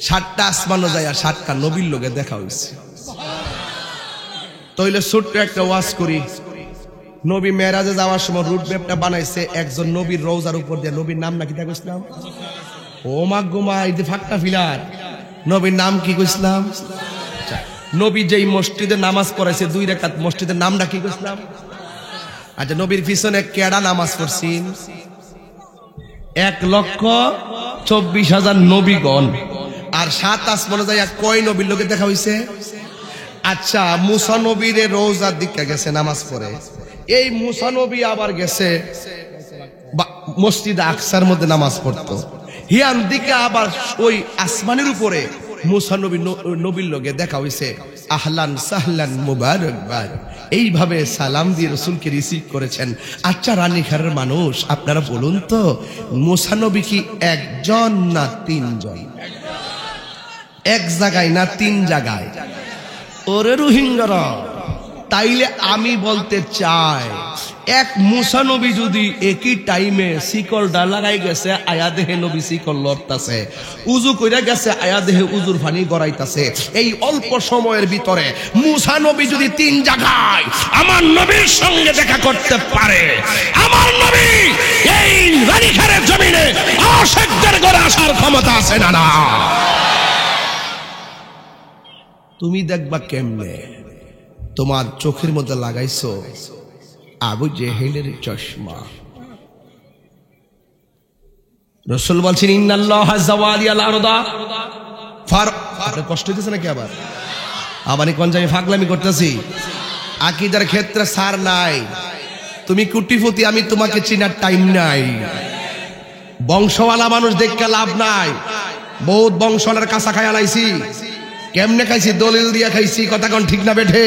7টা আসমানও যায় আর 7টা নবীর লগে দেখা হইছে। তাইলে ছোট্ট একটা ওয়াজ করি। নবী মেরাজে যাওয়ার সময় রুট ম্যাপটা বানাইছে একজন নবীর রওজার উপর দিয়ে। নবীর নাম নাকি তা কইছিলাম? ও মা গোমা, এই যে ফাঁকটা ফিলার। নবীর নাম কি কইছিলাম? নবী যেই মসজিদে নামাজ পড়াইছে 2 রাকাত, মসজিদের নামটা কি কইছিলাম? আচ্ছা, নবীর পিছনে কেডা নামাজ পড়ছেন? 1,24,000 নবীগণ। আর 7 আসমানে যাইয়া কয় নবীর লোকে দেখা হইছে? আচ্ছা, মুসা নবীর রওজার দিকে গেছে নামাজ পড়ে। এই মুসা নবী আবার গেছে মসজিদ আকসার মধ্যে নামাজ পড়তো। হিয়ান দিকে আবার ওই আসমানের উপরে মুসা নবীর লোকে দেখা হইছে আহলান সাহলান মুবারকবাদ, এইভাবে সালাম দিয়ে রসুলকে রিসিভ করেছেন। আচ্ছা রানীখারের মানুষ, আপনারা বলুন তো, মুসা নবী কি একজন না তিনজন? এক জায়গায় না তিন জায়গায়? ওরে রোহিঙ্গারা, তাইলে আমি বলতে চাই, এক মুসা নবী যদি একই টাইমে শিকলটা লাগাই গেছে, আয়া দেহে নবী শিকল লড়তাছে, উজু কইরা গেছে, আয়া দেহে উজুর পানি গড়াইতাছে, এই অল্প সময়ের ভিতরে মুসা নবী যদি তিন জায়গায় আমার নবীর সঙ্গে দেখা করতে পারে, আমার নবী এই রানীখারের জমিনে আশিকদের ঘরে আসার ক্ষমতা আছে না? না, তুমি দেখবা কেমনে। তোমার চোখের মধ্যে লাগাইছো আবু জেহেলের চশমা। রাসূল বলছেন ইন্নাল্লাহা যাওয়ালিয়াল আরদা ফার। আপনার কষ্ট হইতেছে নাকি? আবার কোন জায়গায় ফাগলামি করতেছি? আকীদার ক্ষেত্রে সার নাই। তুমি কুটিপতি, আমি তোমাকে চিনার টাইম নাই। বংশওয়ালা মানুষ দেখতে লাভ নাই। বহুত বংশওয়ালার কাঁচা খায়া লাইছি। কেমনে খাইছি? দলিল দিয়া খাইছি। কথা কোন ঠিক না বেঠে?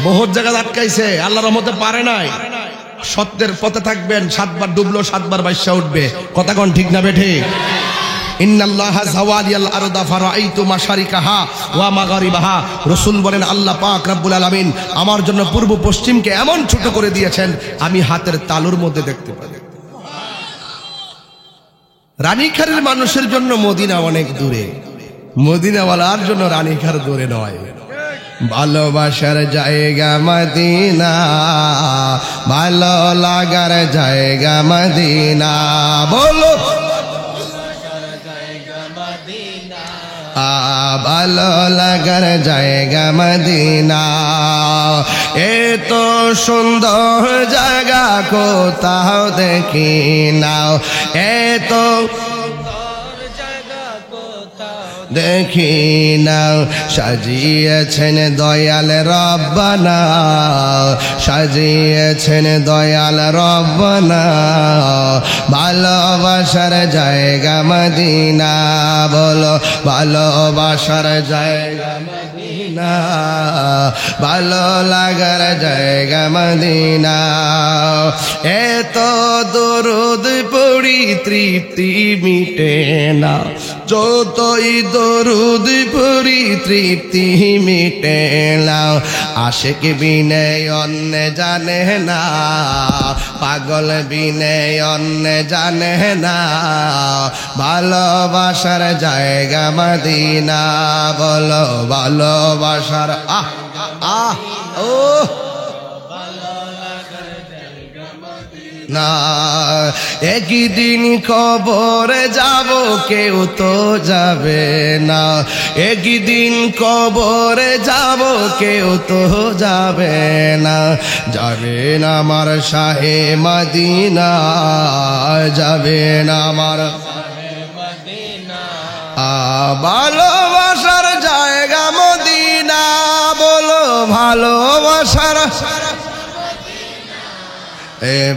বহুত জায়গা আটকাইছে, আল্লাহর রহমতে পারে নাই। সত্যের পথে থাকবেন, 7 বার ডুবলো 7 বার বাইসা উঠবে। কথা কোন ঠিক না বেঠে? ইন্নাল্লাহা যাওয়ালিয়াল আরদা ফারাআইতু মাশারিকাহা ওয়া মাগারিবাহা। রাসূল বলেন আল্লাহ পাক রব্বুল আলামিন আমার জন্য পূর্ব পশ্চিমকে এমন ছোট করে দিয়েছেন, আমি হাতের তালুর মধ্যে দেখতে পাই। রানীখারের মানুষের জন্য মদিনা অনেক দূরে, মদিনাওয়ালার জন্য রানীখার দূরে নয়। ভালোবাসার জায়গা মদিনা, ভালো লাগার জায়গা মদিনা। বলো ভালো লাগার জায়গা মদিনা। এত সুন্দর জায়গা কোথাও দেখি নাও, এত দেখি নাও। সাজিয়েছেন দয়াল রব্বানা, সাজিয়েছেন দয়াল রব্বানা, ভালোবাসার জায়গা মদিনা। বলো ভালোবাসার জায়গা মদিনা, ভালো লাগার জায়গা মদিনা। এত দরুদ পড়ি তৃপ্তি মিটে না, যতই দরুদ পড়ি তৃপ্তি মিটে না। আশিক বিনে অন্য জানে না, পাগল বিনে অন্য জানে না, ভালোবাসার জায়গা মদিনা। বলো ভালোবাসার আহ আহ ও না। একদিন কবরে যাব, কেউ তো যাবে না। একদিন কবরে যাব, কেউ তো যাবে না। যাবেন আমার শাহে মদিনা, যাবেন আমার ভালোবাসার জায়গা মদিনা। বলো ভালোবাসার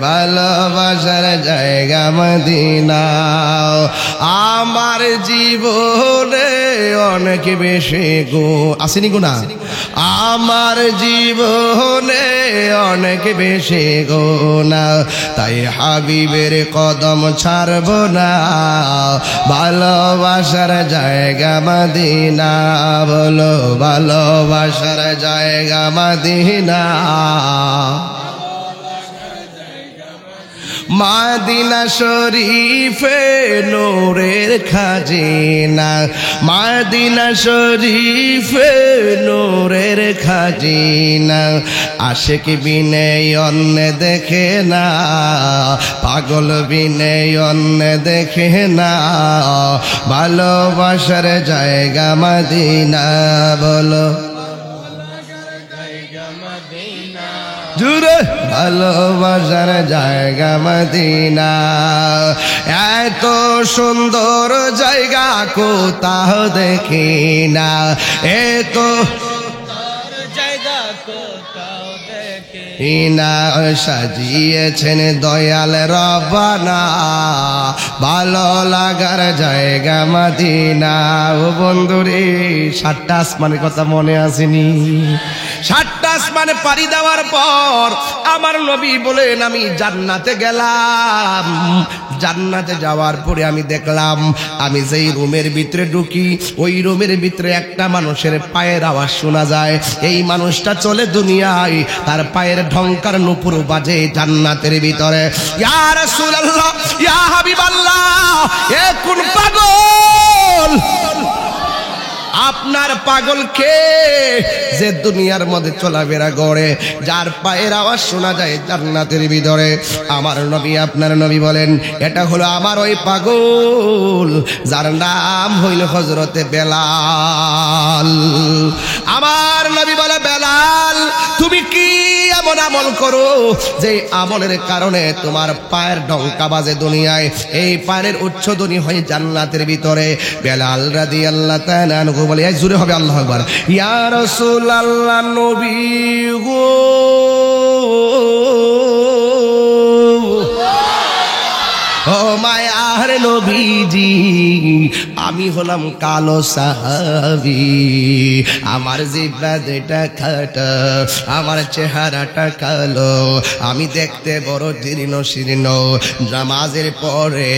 ভালোবাসার জায়গা মদিনা। আমার জীবনে অনেক বেশি আসেনি গুণা, আমার জীবনে অনেক বেশি গুণা, তাই হাবিবের কদম ছাড়ব না, ভালোবাসার জায়গা মদিনা। বলো ভালোবাসার জায়গা মদিনা। মদিনা শরীফে নূরের খাজিনা, মদিনা শরীফে নূরের খাজিনা। আশিক বিনে অন্য দেখে না, পাগল বিনে অন্য দেখে না, ভালোবাসার জায়গা মদিনা। বলো জুড়ে ভালোবাসার জায়গা মদিনা। এত সুন্দর জায়গা কোথাও দেখি না, এত জায়গা কোথাও দেখি ইনা সাজিয়েছেন দয়াল রব্বানা, ভালো লাগার জায়গা মদিনা। ও বন্ধুরে, 7টা আসমানের কথা মনে আসেনি? 7টা আসমানে পাড়ি দেওয়ার পর আমার নবী বলেন, আমি জান্নাতে গেলাম। জান্নাতে যাওয়ার পরে আমি দেখলাম, আমি যেই রুমের ভিতরে ঢুকি, ওই রুমের ভিতরে একটা মানুষের পায়ের আওয়াজ শোনা যায়। এই মানুষটা চলে দুনিয়ায়, তার পায়ের ঢংকার নুপুর বাজে জান্নাতের ভিতরে। ইয়া রাসূলুল্লাহ, ইয়া হাবিবাল্লাহ, এ কোন পাগল? আপনার পাগল কে যে দুনিয়ার মধ্যে চলাফেরা করে, যার পায়ের আওয়াজ শোনা যায় জান্নাতের ভিতরে? আমার নবী, আপনার নবী বলেন, এটা হলো আমার ওই পাগল, যার নাম হইল হযরতে বেলাল। আমার নবী বলে, বেলাল, তুমি কি এমন আমল করো যে আমলের কারণে তোমার পায়ের ডঙ্কা বাজে দুনিয়ায়, এই পায়ের উচ্চধ্বনি হয় জান্নাতের ভিতরে? বেলাল রাদিয়াল্লাহু তাআলা আনহু বলে, এই জোরে হবে আল্লাহু আকবার, ইয়া রাসূলুল্লাহ, নবী গো, ও মায়ার নবীজি, আমি হলাম কালো সাহাবী, আমার জিহ্বা দুইটা খাটো, আমার চেহারাটা কালো, আমি দেখতে বড় জীর্ণ শীর্ণ। নামাজের পরে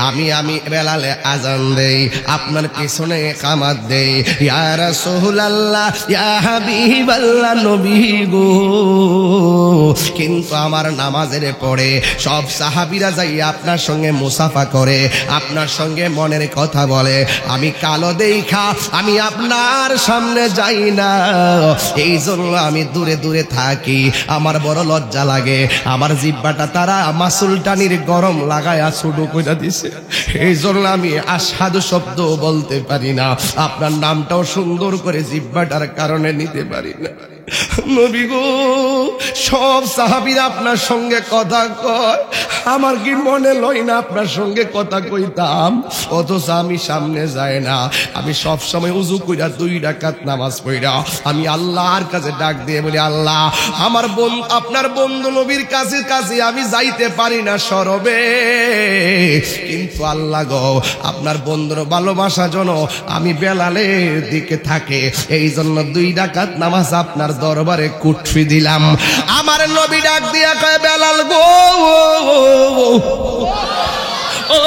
আমি বেলালে আজান দেই, আপনার পিছনে কামাত দেই, ইয়া রাসূলুল্লাহ, ইয়া হাবিবাল্লাহ, নবী গো। কিন্তু আমার নামাজের পরে সব সাহাবীরা যাই আপনার সঙ্গে মুসাফা করে, আপনার সঙ্গে মনের কথা বলে, আমি কালো দেখা আমি আপনার সামনে যাই না, এই জন্য আমি দূরে দূরে থাকি। আমার বড় লজ্জা লাগে, আমার জিহ্বাটা তারা মাসুলটানির গরম লাগায়া শুরু করে দিছে, এই জন্য আমি আশহাদু শব্দ বলতে পারি না, আপনার নামটাও সুন্দর করে জিহ্বাটার কারণে নিতে পারি না। নবী গো, সব সাহাবীরা আপনার সঙ্গে কথা কয়, আমার কি মনে লয় না আপনার সঙ্গে কথা কইতাম? অথচ আমি সামনে যাই না, আমি সব সময় উযু কইরা 2 রাকাত নামাজ পড়া আমি আল্লাহর কাছে ডাক দিয়ে বলি, আল্লাহ, আমার আপনার বন্ধু নবীর কাছে আমি যাইতে পারি না সরবে, কিন্তু আল্লাহ গো, আপনার বন্ধুর ভালোবাসা জন্য আমি বেলালের দিকে থাকে, এই জন্য 2 রাকাত নামাজ আপনার দরবারে কুটফি দিলাম। আমার নবী ডাক দিয়া কয়, বেলাল গো, ও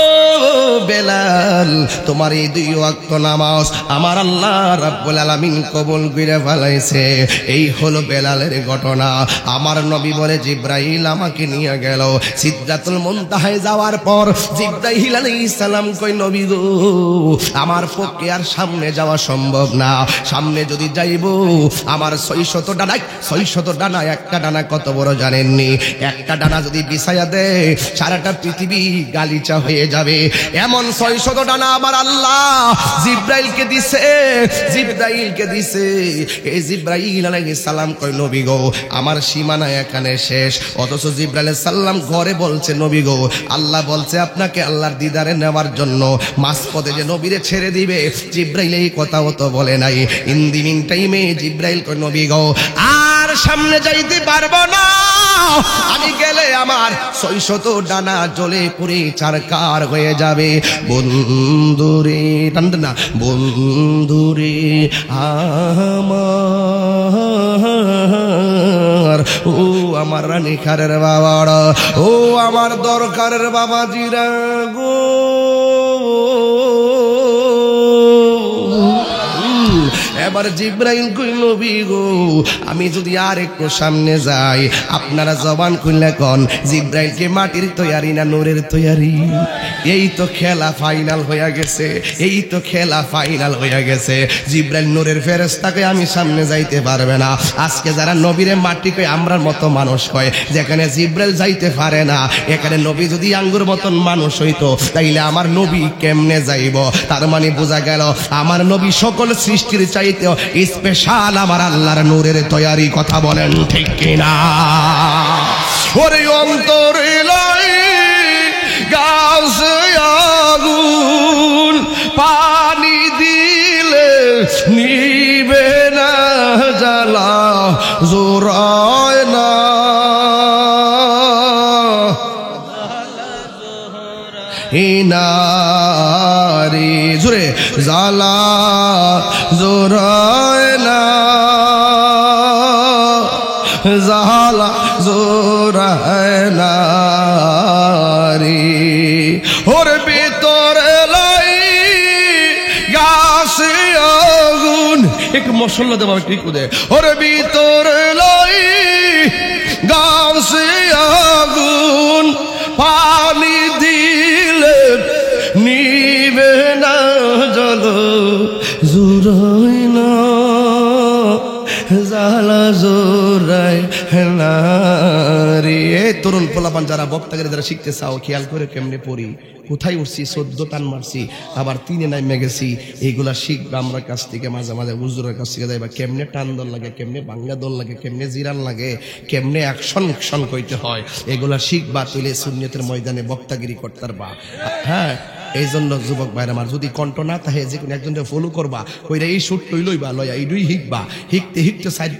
বেলাল, তোমার এই 2 ওয়াক্ত নামাজ আমার আল্লাহ রাব্বুল আলামিন কবুল করে ফেলাইছে। এই হলো বেলালের ঘটনা। আমার নবী বলে, জিব্রাইল আমাকে নিয়ে গেল সিদরাতুল মুনতাহায়। যাওয়ার পর জিব্রাইল আলাইহিস সালাম কই, নবী গো, আমার পক্ষে আর সামনে যাওয়া সম্ভব না, সামনে যদি যাইব আমার 600 ডানা, 600 ডানা, একটা ডানা কত বড় জানেননি? একটা ডানা যদি বিছায়া দেয় সারাটা পৃথিবী গালিচা হয়ে যাবে, এমন 600 ডানা আমার আল্লাহ জিব্রাইলকে দিছে। এই জিব্রাইল আলাইহিস সালাম কই, নবী গো, আমার সীমানা এখানে শেষ। অথচ জিব্রাইল আলাইহিস সালাম ঘরে বলছে, নবী গো, আল্লাহ বলছে আপনাকে আল্লাহর দিদারে নেওয়ার জন্য মাঝপথে যে নবীরে ছেড়ে দিবে। জিব্রাইল এই কথাও তো বলে নাই। ইন দি মিন টাইমে জিব্রাইল কই, নবী গো, আর সামনে যাইতে পারবো না, আমি গেলে আমার 600 ডানা জ্বলে পুড়ে চারকার হয়ে যাবে। বন্ধুরে, না বন্ধুরে আমার, ও আমার রানী খারের বাবারা, ও আমার দরকারের বাবাজিরা গো, এবার জিব্রাইল কই, নবী গো, আমি যদি আর একটু সামনে যাই, আপনারা জবান খুললে কোন জিব্রাইলকে মাটির তৈয়ারি না নূরের তৈয়ারি? এই তো খেলা ফাইনাল হয়ে গেছে, এই তো খেলা ফাইনাল হয়ে গেছে। জিব্রাইল নূরের ফেরেশতাকে আমি সামনে যাইতে পারবে না। আজকে যারা নবীরে মাটি কয় আমরার মতো মানুষ কয়, যেখানে জিব্রাইল যাইতে পারে না, এখানে নবী যদি আঙ্গুর মতন মানুষ হইতো, তাইলে আমার নবী কেমনে যাইব? তার মানে বোঝা গেল আমার নবী সকল সৃষ্টির চাইতে স্পেশাল আমার আল্লাহর নূরের তৈয়ারি। কথা বলেন ঠিক কিনা? ওরে অন্তরে লাই গাছ আগুন, পানি দিলে নিবে না জ্বালা, জোরায় না নারী জোরে জ্বালা জোরায় না জ্বালা জোরায় না রে ওর ভিতরে লাই গাছে আগুন একটু মশলা দেবো ঠিক দে ওর ভিতরে লাই গাছে আগুন পানি দিলে নিবে না জল জোরায় না জালা জোরায় না রে। তরুণ পোলাপান যারা বক্তাগিরি যারা শিখতে চাও খেয়াল করে কেমনে পড়ি কোথায় উঠছি 14 টান মারছি আবার 3 নাইমে গেছি এইগুলা শিখবা আমরা কাছ থেকে মাঝে মাঝে হুজুরের কাছ থেকে যাইবা কেমনে টান দল লাগে কেমনে ভাঙ্গা দল লাগে কেমনে জিরান লাগে কেমনে অ্যাকশন কইতে হয় এগুলা শিখবা তুলে সুন্নিয়তের ময়দানে বক্তাগিরি করতে পারবা। হ্যাঁ এই জন্য যুবক ভাইরা আমার যদি কণ্ঠ না থাকে যে কোনো একজনকে ফলো করবা কইরা এই শুট লইবা লইয়া এইডুই শিখবা হিকতে হিকতে সাইড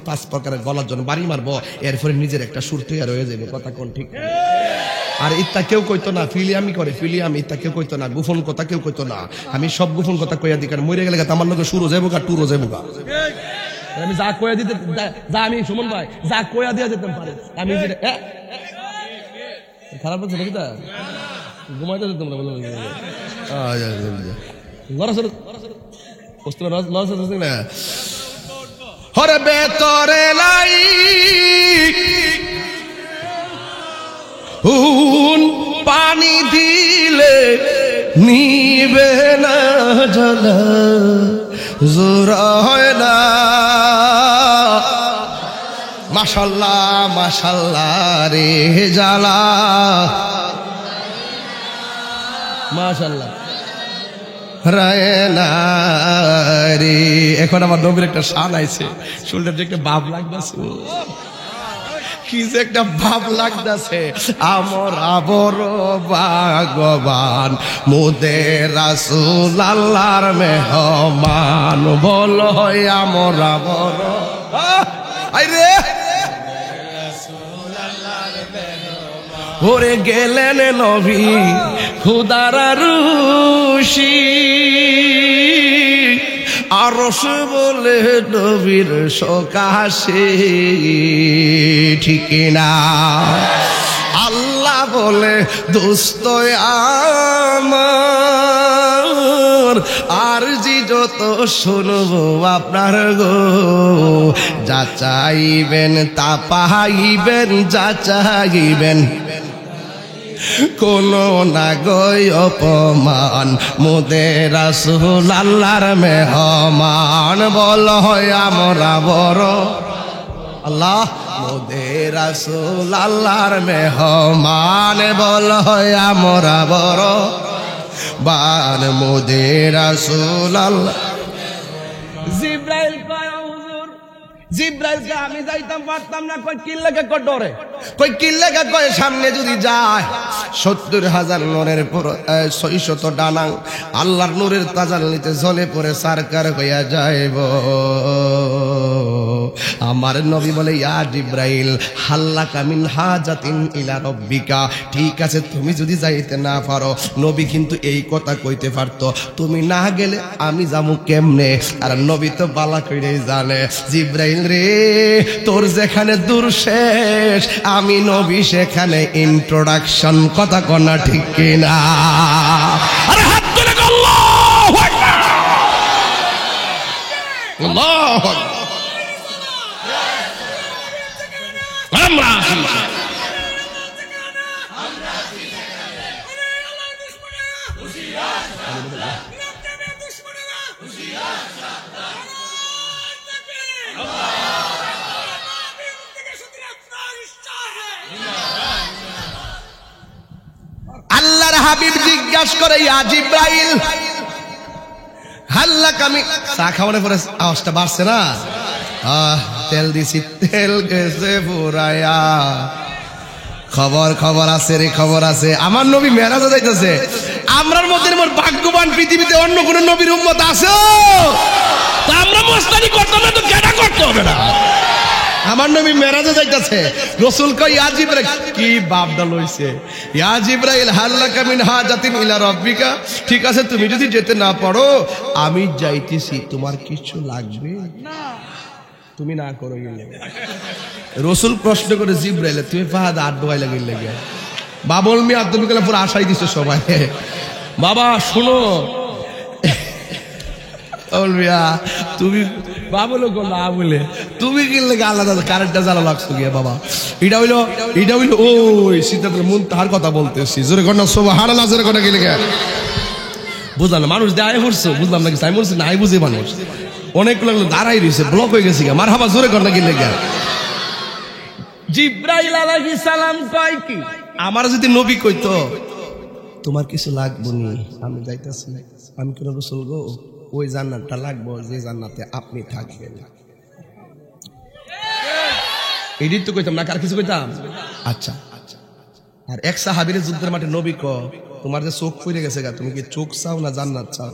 5 প্রকারের গলার জন্য বাড়ি মারবো এরপরে নিজের একটা সুর তৈরি হয়ে যাবে কথা কোন ঠিক আর ইত্যা কেউ কইতো না ফিলিয়ামি করে ফিলিয়াম ইত্যা কেউ কইতো না গোপন কথা কেউ কইতো না আমি সব গোপন কথা কইয়া দিই কারণ মরে গেলে আমার লোকে শুরু যাবো গা টুরও যাবো গা আমি যা কইয়া দিতে যা আমি সুমন ভাই যা কইয়া দিয়া যেতে পারি আমি খারাপ হচ্ছে নাকি তা ঘুমাইতে তোমরা বলো হরে বেতরে লাই পানি দিলে নিবে না জল জোরা হয় না মাশাল্লাহ মাশাল্লাহ রে জালা মাশাল্লাহ রায় না রে। এখন আমার নবীর একটা শান আইছে শোল্ডার যে একটা ভাব লাগতেছে কি যে একটা ভাব লাগতেছে আমরা বড় ভাগ্যবান মোদের রাসূল আল্লাহর মেহমান বলো আমরা বড় আইরে ওরে গেলেন নবী খুদার রুশি আরশ বলে নবীর সকাশে ঠিক না আল্লাহ বলে দোস্ত আমার আর জি যত শুনবো আপনার গো যা চাইবেন তা পাইবেন যা চাইবেন কোন না গয় অপমান মোদের রাসূল আল্লাহর মেহমান বল হয় আমরা বড় আল্লাহ মোদের রাসূল আল্লাহর মেহমান বল হয় আমরা বড় বান মোদের রাসূল আল্লাহ জিব্রাইল কয় হুজুর জিব্রাইলকে আমি যাইতাম পারতাম না কই কি লাগে কো ডরে কই কি লাগে কয় সামনে যদি যায় ৭০,০০০ নূরের ৬০০ ডানা আল্লাহর নূরের তাজাল্লিতে জ্বলে পড়ে সারকার হইয়া যাইব আমার নবী বলে ইয়া জিব্রাইল হাল্লাকা মিন হাজাতিন ইলা রাব্বিকা ঠিক আছে তুমি যদি যাইতে না পারো নবী কিন্তু এই কথা কইতে পারতো তুমি না গেলে আমি যামু কেমনে আর নবী তো বালা কইরেই জানে জিব্রাইল রে তোর যেখানে দূর শেষ আমি নবী সেখানে ইন্ট্রোডাকশন কথা কনা ঠিক কিনা আরে হাত তুলে আল্লাহু আকবার আল্লাহু আকবার আমরা আল্লাহর হাবিব জিজ্ঞাসা করে ইয়া জিব্রাইল হাল্লাকা মিন চা খাওয়ানোর পরে আওয়াজটা বাড়ছে না তেল দিছি তেল গেছে পুরায়া খবর আছে রে খবর আছে আমার নবী মেরাজে যাইতেছে আমরার মধ্যে মোর ভাগ্যবান পৃথিবীতে অন্য কোন নবীর উম্মত আছে তা আমরা মস্তানি করতাম না তো কেডা করতে হবে না আমার নবী মেরাজে যাইতাছে, রাসূল কই ইয়া জিবরাইল, কি বাপডা লইছে, ইয়া জিবরাইল হাল্লাকা মিন হাজাতিন ইলা রাব্বিকা, ঠিক আছে তুমি যদি যেতে না পারো আমি যাইতেছি, তোমার কিছু লাগবে না, তুমি না করো গেলে। রাসূল প্রশ্ন করে জিবরাইল তুমি ফাহাদ আট দোয়াই লাগিল লাগে, বাবুল মিয়া তুমি গেলে পুরো আশাই দিছো সবাই। বাবা শুনো মিয়া, তুমি বাবুলো না বলে তুমি কিনলে আলাদা কারেন্টটা জ্বালা লাগছো গিয়ে বাবা। এটা হইলো ওই সিদ্ধার্থের মন তাহার কথা বলতেছি, জোরে কন্যা সুবহানাল্লাহ, জোরে কন্যা গেলে বুঝলাম না মানুষ দেয় পড়ছো, বুঝলাম না কিছু, আমি বলছি নাই বুঝে মানুষ অনেকগুলো দাঁড়াই রয়েছে, ব্লক হয়ে গেছে মার হাবা, জোরে কন্যা গেলে গা। জিবরাইল আলাইহিস সালাম কয় কি, আমার যদি নবী কইতো তোমার কিছু লাগবে নি আমি যাইতাছি, আমি কোন রাসূল গো ওই জান্নাতটা লাগবো যে জান্নাতে আপনি থাকবেন, এটাই তো কইতাম না, কার কিছু কইতাম। আচ্ছা আর এক সাহাবীর যুদ্ধের মাঠে নবী ক তোমার যে চোখ পড়ে গেছে গা, তুমি কি চোখ চাও না জান্নাত চাও?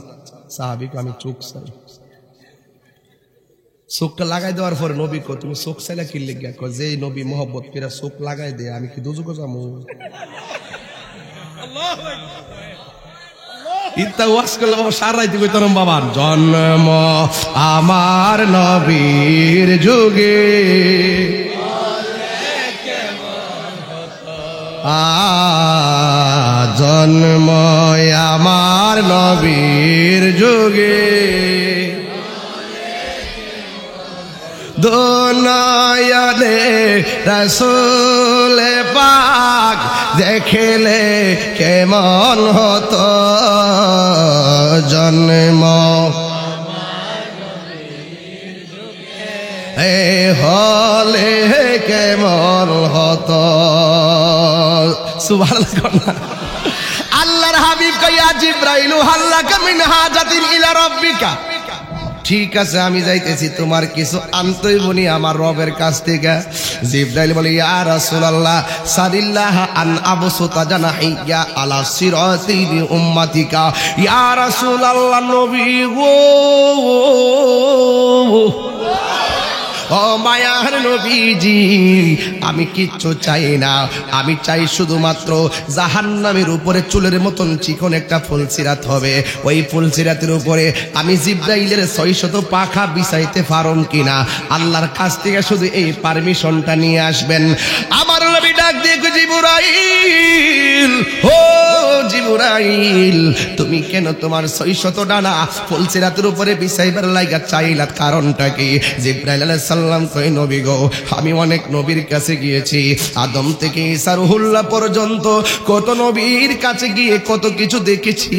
সাহাবী কয় আমি চোখ চাই। চোখটা লাগাই দেওয়ার পরে নবী ক তুমি চোখ চাইলা কি লিগা? কয় যে নবী মোহব্বত করে চোখ লাগাই দে আমি কি দুজকে যাবো? ইত্তা ওয়াজ করলে বাবা সারাইতে কইতাম বাবা, জন্ম আমার নবীর যুগে জন্ম আমার নবীর যুগে, দুনিয়াতে রাসূল পাক দেখলে কেমন হতো, জন্ম হলে কেমন হতো। সুবহানাল্লাহ। আল্লাহর হাবিব কইয়া জিবরাইল হাল্লাকা মিন হাজাতিন ইলা রাব্বিকা, ঠিক আছে আমি যাইতেছি, তোমার কিছু আনতেই বনি আমার রবের কাছ থেকে। জিবরাইল বলে ইয়া রাসূলুল্লাহ সাল্লাল্লাহ আন আবসুতা জানাহিয়া আলা সিরাতি উম্মাতিকা, ইয়া রাসূলুল্লাহ নবী গো ও মায়ার নবীজি, আমি কিচ্ছু চাই না, আমি চাই শুধুমাত্র জাহান্নামের উপরে চুলের মতন চিকন একটা ফুলসিরাত হবে, ওই ফুলসিরাতের উপরে আমি জিবরাইলের 600 পাখা বিছাইতে পারুম কিনা, আল্লাহর কাছ থেকে শুধু এই পারমিশনটা নিয়ে আসবেন। আমার নবী ডাক দিয়ে জিবরাইল, ও জিবরাইল তুমি কেন তোমার 600 ডানা ফুলসিরাতের উপরে বিছাইবার লাগা চাইলা, কারণটা কি? জিবরাইল আলাইহিস সালাম কই নবী গো আমি অনেক নবীর কাছে গিয়েছি, আদম থেকে ঈসা রুহুল্লাহ পর্যন্ত কত নবীর কাছে গিয়ে কত কিছু দেখেছি,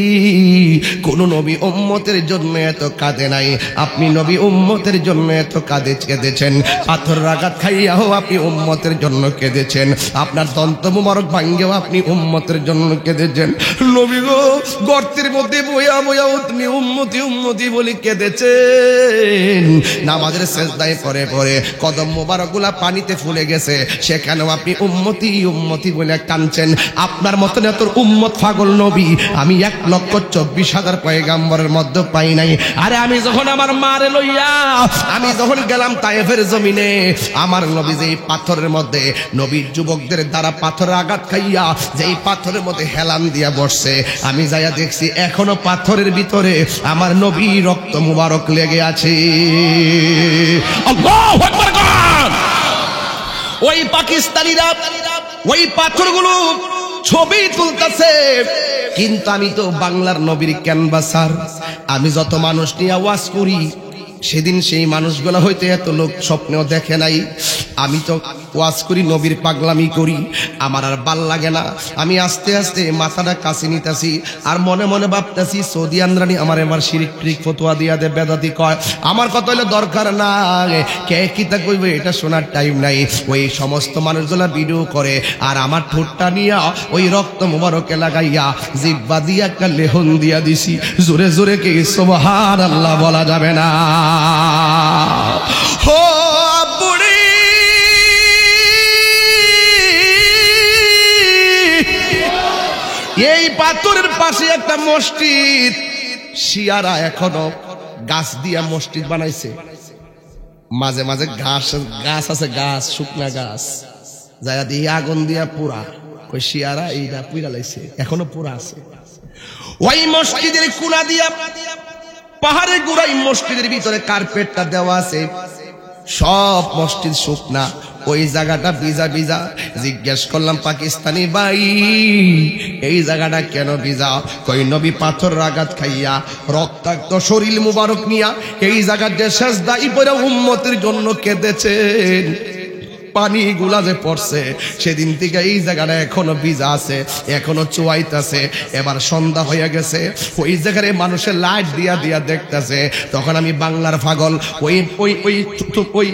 কোন নবী উম্মতের জন্য এত কাঁদে নাই, আপনি নবী উম্মতের জন্য এত কেঁদেছেন, পাথর আঘাত খাইয়াও আপনি উম্মতের জন্য কেঁদেছেন, আপনার দন্ত মুবারক ভাঙ্গেও আপনি উম্মতের জন্য কেঁদেছেন, নবী গো গর্তের মধ্যে বইয়া বইয়া আপনি উম্মতি উম্মতি বলে কেঁদেছেন, নামাজের সিজদায় পড়ে পড়ে কদম মোবারকগুলা পানিতে ফুলে গেছে, সেখানেও আপনি উম্মতি উম্মতি বলে কাঁদছেন। আপনার মতন এত উম্মত পাগল নবী আমি 1,24,000 পয়গাম্বরের মধ্যে পাই নাই। আরে আমি যখন আমার মারে লইয়া আমি যখন গেলাম তায়েফের জমিনে, আমার নবী যেই পাথরের মধ্যে নবীর যুবকদের দ্বারা পাথরের আঘাত খাইয়া যেই পাথরের মধ্যে হেলান দিয়া বসছে, আমি যাইয়া দেখছি এখনো পাথরের ভিতরে আমার নবী রক্ত মুবারক লেগে আছে। আল্লাহু আকবার। ওই পাকিস্তানিরা ওই পাথরগুলো ছবি তুলতেছে, কিন্তু আমি তো বাংলার নবীর ক্যানভাসার, আমি যত মানুষ নিয়ে ওয়াজ করি সেদিন সেই মানুষগুলো হয়তো এত লোক স্বপ্নেও দেখে নাই, আমি তো ওয়াজ করি নবীর পাগলামি করি, আমার আর ভাল লাগে না, আমি আস্তে আস্তে মাথাটা কাছে নিতেছি আর মনে মনে ভাবতেছি সৌদি আন্দ্রানি আমার এবার শিরিক টিরিক ফতোয়া দিয়া দে, বেদাতি কয়, আমার কথা হলে দরকার নাই, কে কিতা কইবে এটা শোনার টাইম নাই, ওই সমস্ত মানুষগুলা ভিডিও করে আর আমার ঠোঁটটা নিয়া ওই রক্ত মুবারকে লাগাইয়া জিহ্বা দিয়া একটা লেহন দিয়া দিছি, জোরে জোরে কি সুবহানাল্লাহ বলা যাবে না? হো বুড়ি এই পাথরের পাশে একটা মসজিদ, শিয়ারা এখনো গাছ দিয়া মসজিদ বানাইছে, মাঝে মাঝে ঘাস গাছ আছে, গাছ শুকনা গাছ জায়গা দিয়ে আগুন দিয়া পুরা, ওই শিয়ারা এইটা পুরা লাইছে, এখনো পুরা আছে। ওই মসজিদের কোনা দিয়া পাহাড়ের গোড়ায় মসজিদের ভিতরে কার্পেটটা দেওয়া আছে, সব মসজিদ শুকনা, ওই জায়গাটা ভিজা ভিজা। জিজ্ঞেস করলাম পাকিস্তানি ভাই, এই জায়গাটা কেন ভিজা? কই নবী পাথর আঘাত খাইয়া রক্তাক্ত শরীর মুবারক নিয়া এই জায়গাতে সেজদাই পড়ে উম্মতের জন্য কেঁদেছেন। পানি গুলা যে পড়ছে সেদিন থেকে এই জায়গাটা এখনো ভিজা আছে, এখনো চুয়াইতেছে। এবার সন্ধ্যা হয়ে গেছে, ওই জায়গায় মানুষের লাইট দিয়া দিয়া দেখতেছে। তখন আমি বাংলার পাগল ওই ওই ওই ওই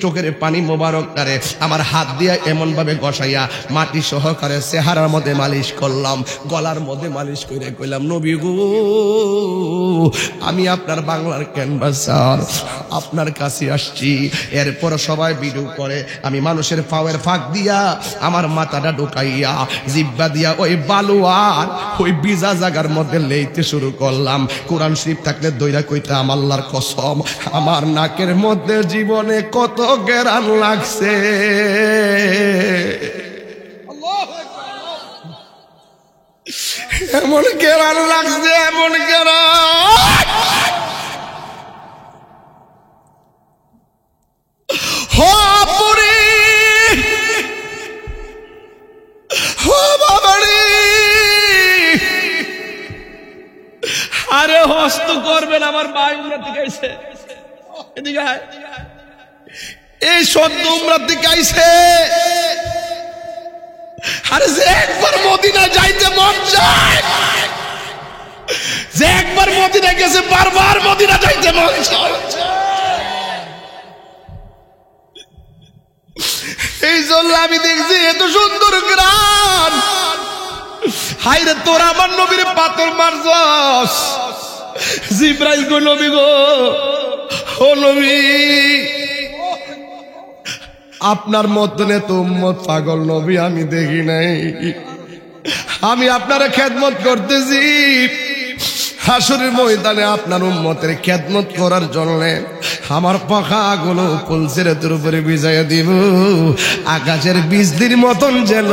চোখের পানি মোবারকটারে আমার হাত দিয়া এমন ভাবে গসাইয়া মাটি সহকারে চেহারার মধ্যে মালিশ করলাম, গলার মধ্যে মালিশ করে কইলাম, নবী গো আমি আপনার বাংলার ক্যানভাসার, আপনার কাছে আসছি। এরপর সবাই ভিডিও করে, আমি মানুষের পাওয়ের ফাঁক দিয়া আমার মাথাটা ঢুকাইয়া জিব্বা দিয়া ওই বালুয়ার ওই বিজা জায়গার মধ্যে লেইতে শুরু করলাম। কোরআন শরীফ থাকলে দইরা কইতাম আল্লাহর কসম, আমার নাকের মধ্যে জীবনে কত গেরান লাগছে। এমন গেরান লাগছে, এমন গেরান। আরে হস্ত করবেন, আমার ভাই উমরা থেকে আইছে, এদিকে আয়। এই সদ্য উমরা থেকে আইছে। আরে যে একবার মদিনা যাইতে মন চায়, যে একবার মদিনা গেছে বারবার মদিনা যাইতে মন চায়। এই জন্য আমি দেখছি এত সুন্দর গ্রাম। হাইরে তোরা আমার নবীর পাথর মারছস। জিব্রাইল গো নবী গো, ও নবী আপনার মতনে তো উম্মত পাগল নবী আমি দেখি নাই। আমি আপনারা খেদমত করতেছি হাসরের ময়দানে, আপনার উম্মতের খেদমত করার জন্য আমার পাখাগুলো কলসিরাতের উপরে ভিজাইয়া দিব। আকাশের বিজলির মতন যেন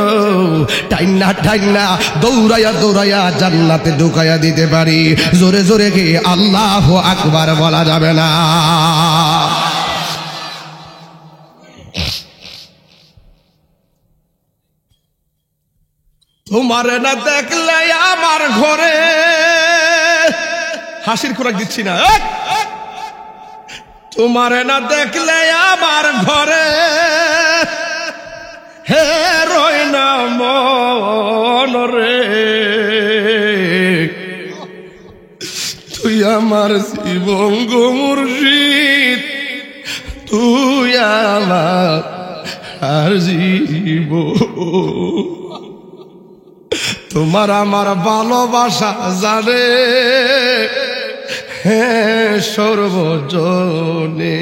টাইনা টাইনা দৌড়াইয়া দৌড়াইয়া জান্নাতে ঢুকাইয়া দিতে পারি। জোরে জোরে কি আল্লাহু আকবার বলা যাবে না? তোমারে না দেখলে আমার ঘরে, হাসির খোরাক দিচ্ছি না, তোমারে না দেখলে আমার ঘরে হে রই না মন রে। তুই আমার জীবন গো মুর্শিদ, তুই আমার আর জীবন। তোমার আমার ভালোবাসা জানে হে সর্বজনে।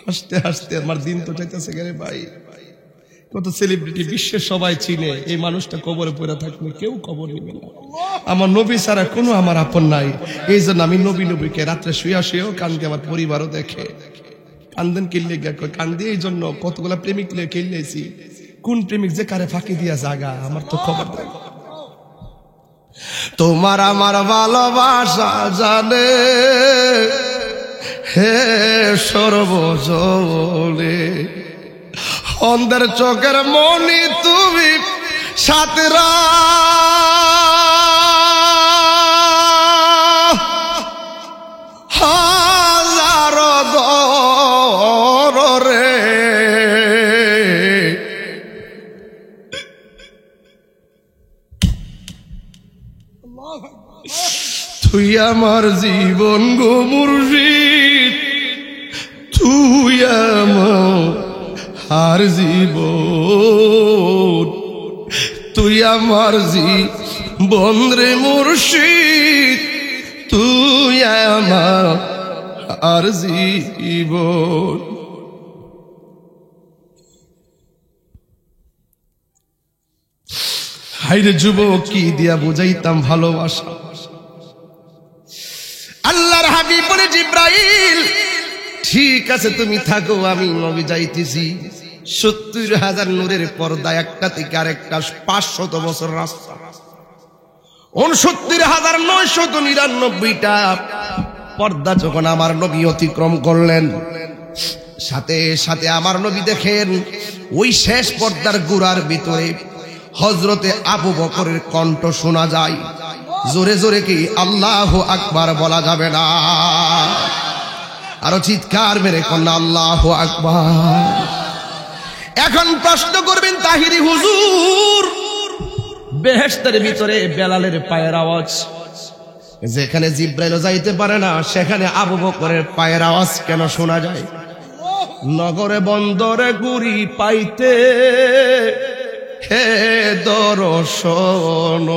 হাসতে হাসতে আমার দিন তো চাইতেছে গেলে ভাই। কত সেলিব্রিটি বিশ্বের সবাই চিনে, এই মানুষটা কবরে পড়ে থাকলে কেউ কবর নেবে না। আমার নবী ছাড়া কোনো আমার আপন নাই। এই জন্য আমি নবীকে রাত্রে শুয়া শুয়েও কান্দে, আমার পরিবারও দেখে। কান্দেন কিনলে কান্দি এই জন্য কতগুলা প্রেমিক কিনলেছি। কোন প্রেমিক যে কারে ফাঁকি দিয়া জাগা আমার তো খবর নাই। তোমার আমার ভালোবাসা জানে হে সর্বজনে। অন্ধের চোখের মনি তুমি সাতরা, হাজার দরে তুই আমার জীবন গো মুর্শিদ, তুই আমার জীবন, তুই আমার জীবন রে মুর্শিদ, তুই আমার জীবন। হাইরে যুবক কি দিয়া বুঝাইতাম ভালোবাসা। আল্লাহর হাবিব বলে জিব্রাইল ঠিক আছে তুমি থাকো, আমি নবী যাইতেছি। 70,000 নূরের পর্দা, একটা থেকে আরেকটা 500 বছর রাস্তা। 69,999টা পর্দা যখন আমার নবী অতিক্রম করলেন, সাথে সাথে আমার নবী দেখেন ওই শেষ পর্দার গুড়ার ভিতরে হযরতে আবু বকরের কণ্ঠ শোনা যায়। জোরে জোরে কি আল্লাহু আকবার বলা যাবে না? আরো চিৎকার মেরে কন্যা আল্লাহু আকবার। এখন প্রশ্ন করবেন তাহিরি হুজুর, বেহেশতের ভিতরে বেলালের পায়ের আওয়াজ, যেখানে জিব্রাইল যাইতে পারে না সেখানে আবু বকরের পায়ের আওয়াজ কেন শোনা যায়? নগরে বন্দরে গুরি পাইতে হে দর্শন।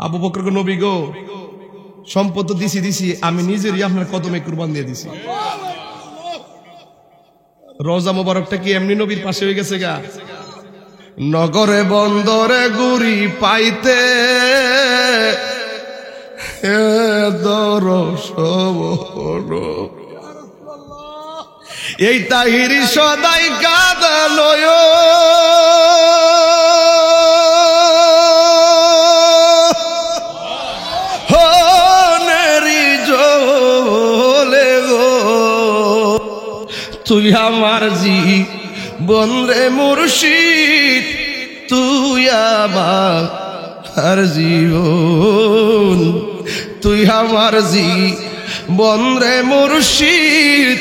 আবু বকর নবী গো, সম্পদ তো দিছি, আমি নিজেরই আপনার কদমে কুরবান দিয়ে দিছি। রোজা মোবারকটা কি এমনি নবীর পাশে হয়ে গেছে গা? নগরে বন্দরে গুরি পাইতে হে দর্শন। এই তাহিরি সদাই কাঁদালয় হনেরি জলে গো, তুই আমার জীবন রে মুর্শিদ, তুই আমার জীবন, তুই আমার জীবন রে মুর্শিদ,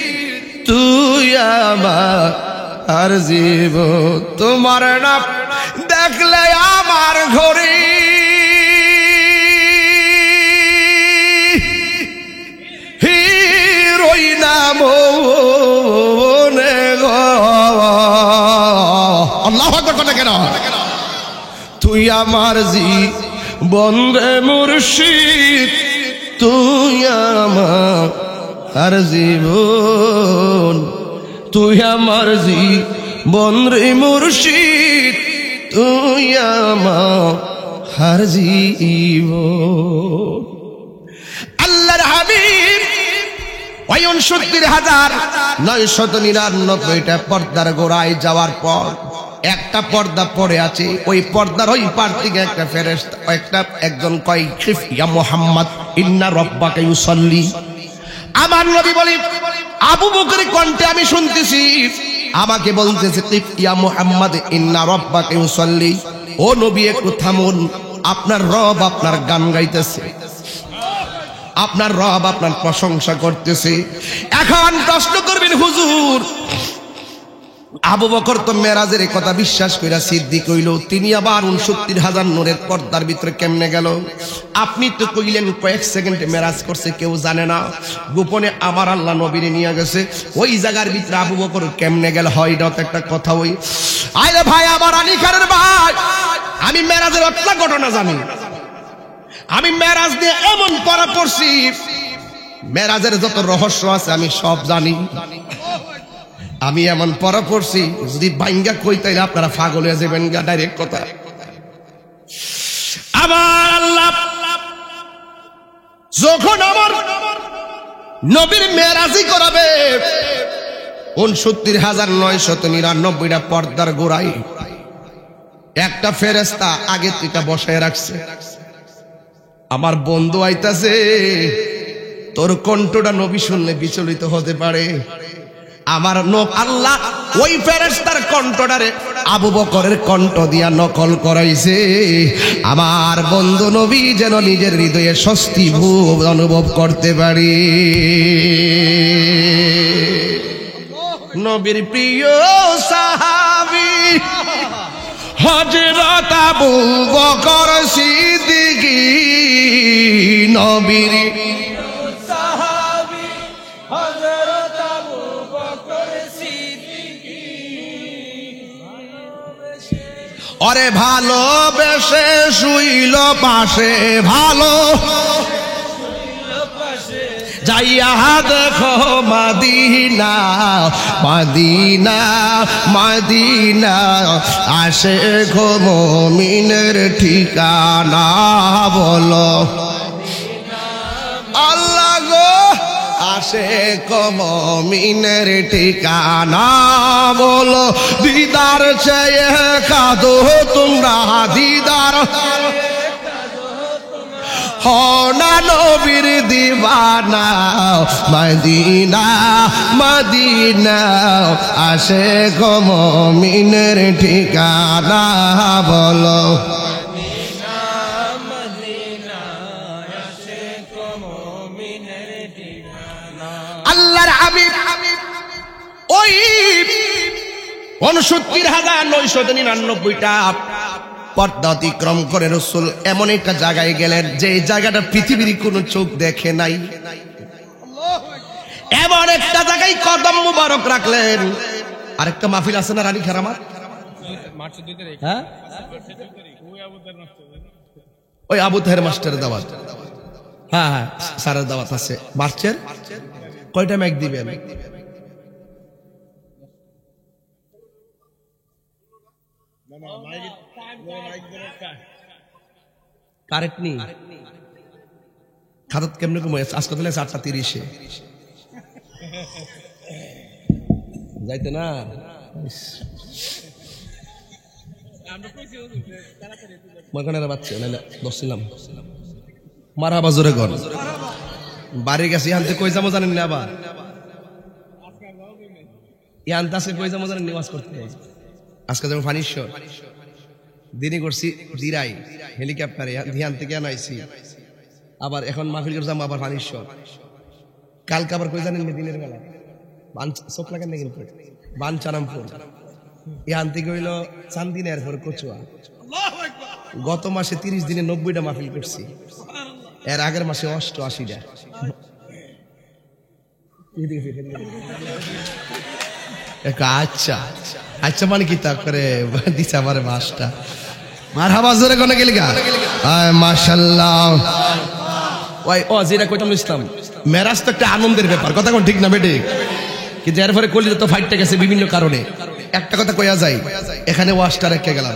তুই আমার জীবন। তোমার নাম দেখলে আমার ঘরে হিরোই নাম আল্লাহু আকবার কথা কেন? তুই আমার জীবন রে মুর্শিদ, তুই আমার জীবন, তুই আমার জীবন রে মুর্শিদ, তুই আমার জীবন। আল্লাহর হাবিব 69,999টা পর্দার গোড়ায় যাওয়ার পর একটা পর্দা পড়ে আছে। ওই পর্দার ওই পার থেকে একটা ফেরেশতা একজন কয় ইয়া মুহাম্মদ ইন্না রাব্বাকা ইউসাল্লি। আমার নবী বলে, আবু বকরের কণ্ঠে আমি শুনতেছি, আমাকে বলতেছে ইয়া মুহাম্মদ ইন্না রাব্বাকা ইউসাল্লি। ও নবী একটু থামুন, আপনার রব আপনার গান গাইতেছে, আপনার রব আপনার প্রশংসা করতেছে। এখন প্রশ্ন করবেন হুজুর, আবু বকর তো মেরাজের কথা বিশ্বাস কইরা সিদ্দিক হইল, তিনি আবার 69,000 নূরের পর্দার ভিতরে কেমনে গেল? আপনি তো কইলেন কয়েক সেকেন্ডে মেরাজ করছে, কেউ জানে না, গোপনে আমার আল্লাহ নবীরে নিয়ে গেছে। ওই জায়গার ভিতরে আবু বকর কেমনে গেল হয়, এটা তো একটা কথা। ওই আইলে ভাই আমার আলী খানের ভাই, আমি মেরাজের একটা ঘটনা জানি। আমি মেরাজ দিয়ে এমন পড়া পড়ছি, মেরাজের যত রহস্য আছে আমি সব জানি। আমি এমন পড়া পড়ছি, যদি বাইঙ্গা কই তাইলে আপনারা পাগল হয়ে যাবেন গা, ডাইরেক্ট কথা। আমার আল্লাহ যখন আমার নবীর মেরাজি করাবে 69,999টা পর্দার গোড়ায় একটা ফেরেশতা আগে থেকে বসায় রাখছে। আমার বন্ধু আইতাছে, তোর কণ্ঠটা নবী শুনলে বিচলিত হতে পারে। আমার আল্লাহ ওই ফেরেশতার কণ্ঠটারে আবু বকরের কণ্ঠ দিয়া নকল করাইছে। আমার বন্ধু নবী যেন নিজের হৃদয়ে স্বস্তি ভোগ অনুভব করতে পারে। নবীর প্রিয় সাহাবী হযরত আবু বকর সিদ্দিক, নবীর সাহাবী হযরত আবু বকর সিদ্দিক। ওরে ভালোবেসে শুইল পাশে, ভালো যাইয়া দেখো মদিনা, মদিনা মদিনা, আসে গো মুমিনের ঠিকানা, বলো আল্লাহ গো আশেক মুমিনের ঠিকানা বলো দিদার চেয়ে কাঁদো তোমরা দিদার হনা নবীর দিওয়ানা মদিনা মদিনা আশেক মুমিনের ঠিকানা বলো আল্লাহর হাবিব ওই ৬৯,৯৯৯টা পর্দা অতিক্রম করে রাসূল এমন একটা জায়গায় গেলেন যে জায়গাটা পৃথিবীর কোনো চোখ দেখে নাই। এমন একটা জায়গায় কদম মুবারক রাখলেন। আরেকটা মাহফিল আছে না রানী খারামাত, হ্যাঁ ওই আবু তাহের মাস্টারের দাওয়াত, হ্যাঁ হ্যাঁ স্যারের দাওয়াত আছে মার্চের। কয়টা মাইক দিবেন? কারেক্ট নেই খাদত কেমনে কমে আজকে তাহলে 8:30 যাইতে না মগানের বাচ্চা নাইলে দছিলাম মারহাবা জোরে গন বাড়ি গেছি আনতে কই যাবো জানেন না আবার ইয়ান্তে আজকে কই যাবো জানেন নিওয়াজ করতে আজকে যাবো ফানিশ্বর দিনই করছি দিরাই হেলিকপ্টারে ধ্যান থেকে আনাইছি আবার এখন মাহফিল করে যাবো আবার ফানিশ্বর কালকে আবার কই জানেন দিনের বেলা চোখ লাগেন না কিন্তু বানচারামপুর ইয়ান থেকে হইল চান্দিনের পর কচুয়া গত মাসে 30 দিনে 90টা মাহফিল করছি এর আগের মাসে 88টা আচ্ছা আচ্ছা মানে কি তা করে দিছে আমার মাসটা মারহাবা জোরে কোনে গেলি গা মাশাআল্লাহ ওই ও জিরা কইতাম ইসলাম মেরাজ তো একটা আনন্দের ব্যাপার কথা কোন ঠিক না বেটে কিন্তু এর পরে কলিজা তো ফাইটটা গেছে বিভিন্ন কারণে একটা কথা কইয়া যায় এখানে ওয়াশটা রেখে গেলাম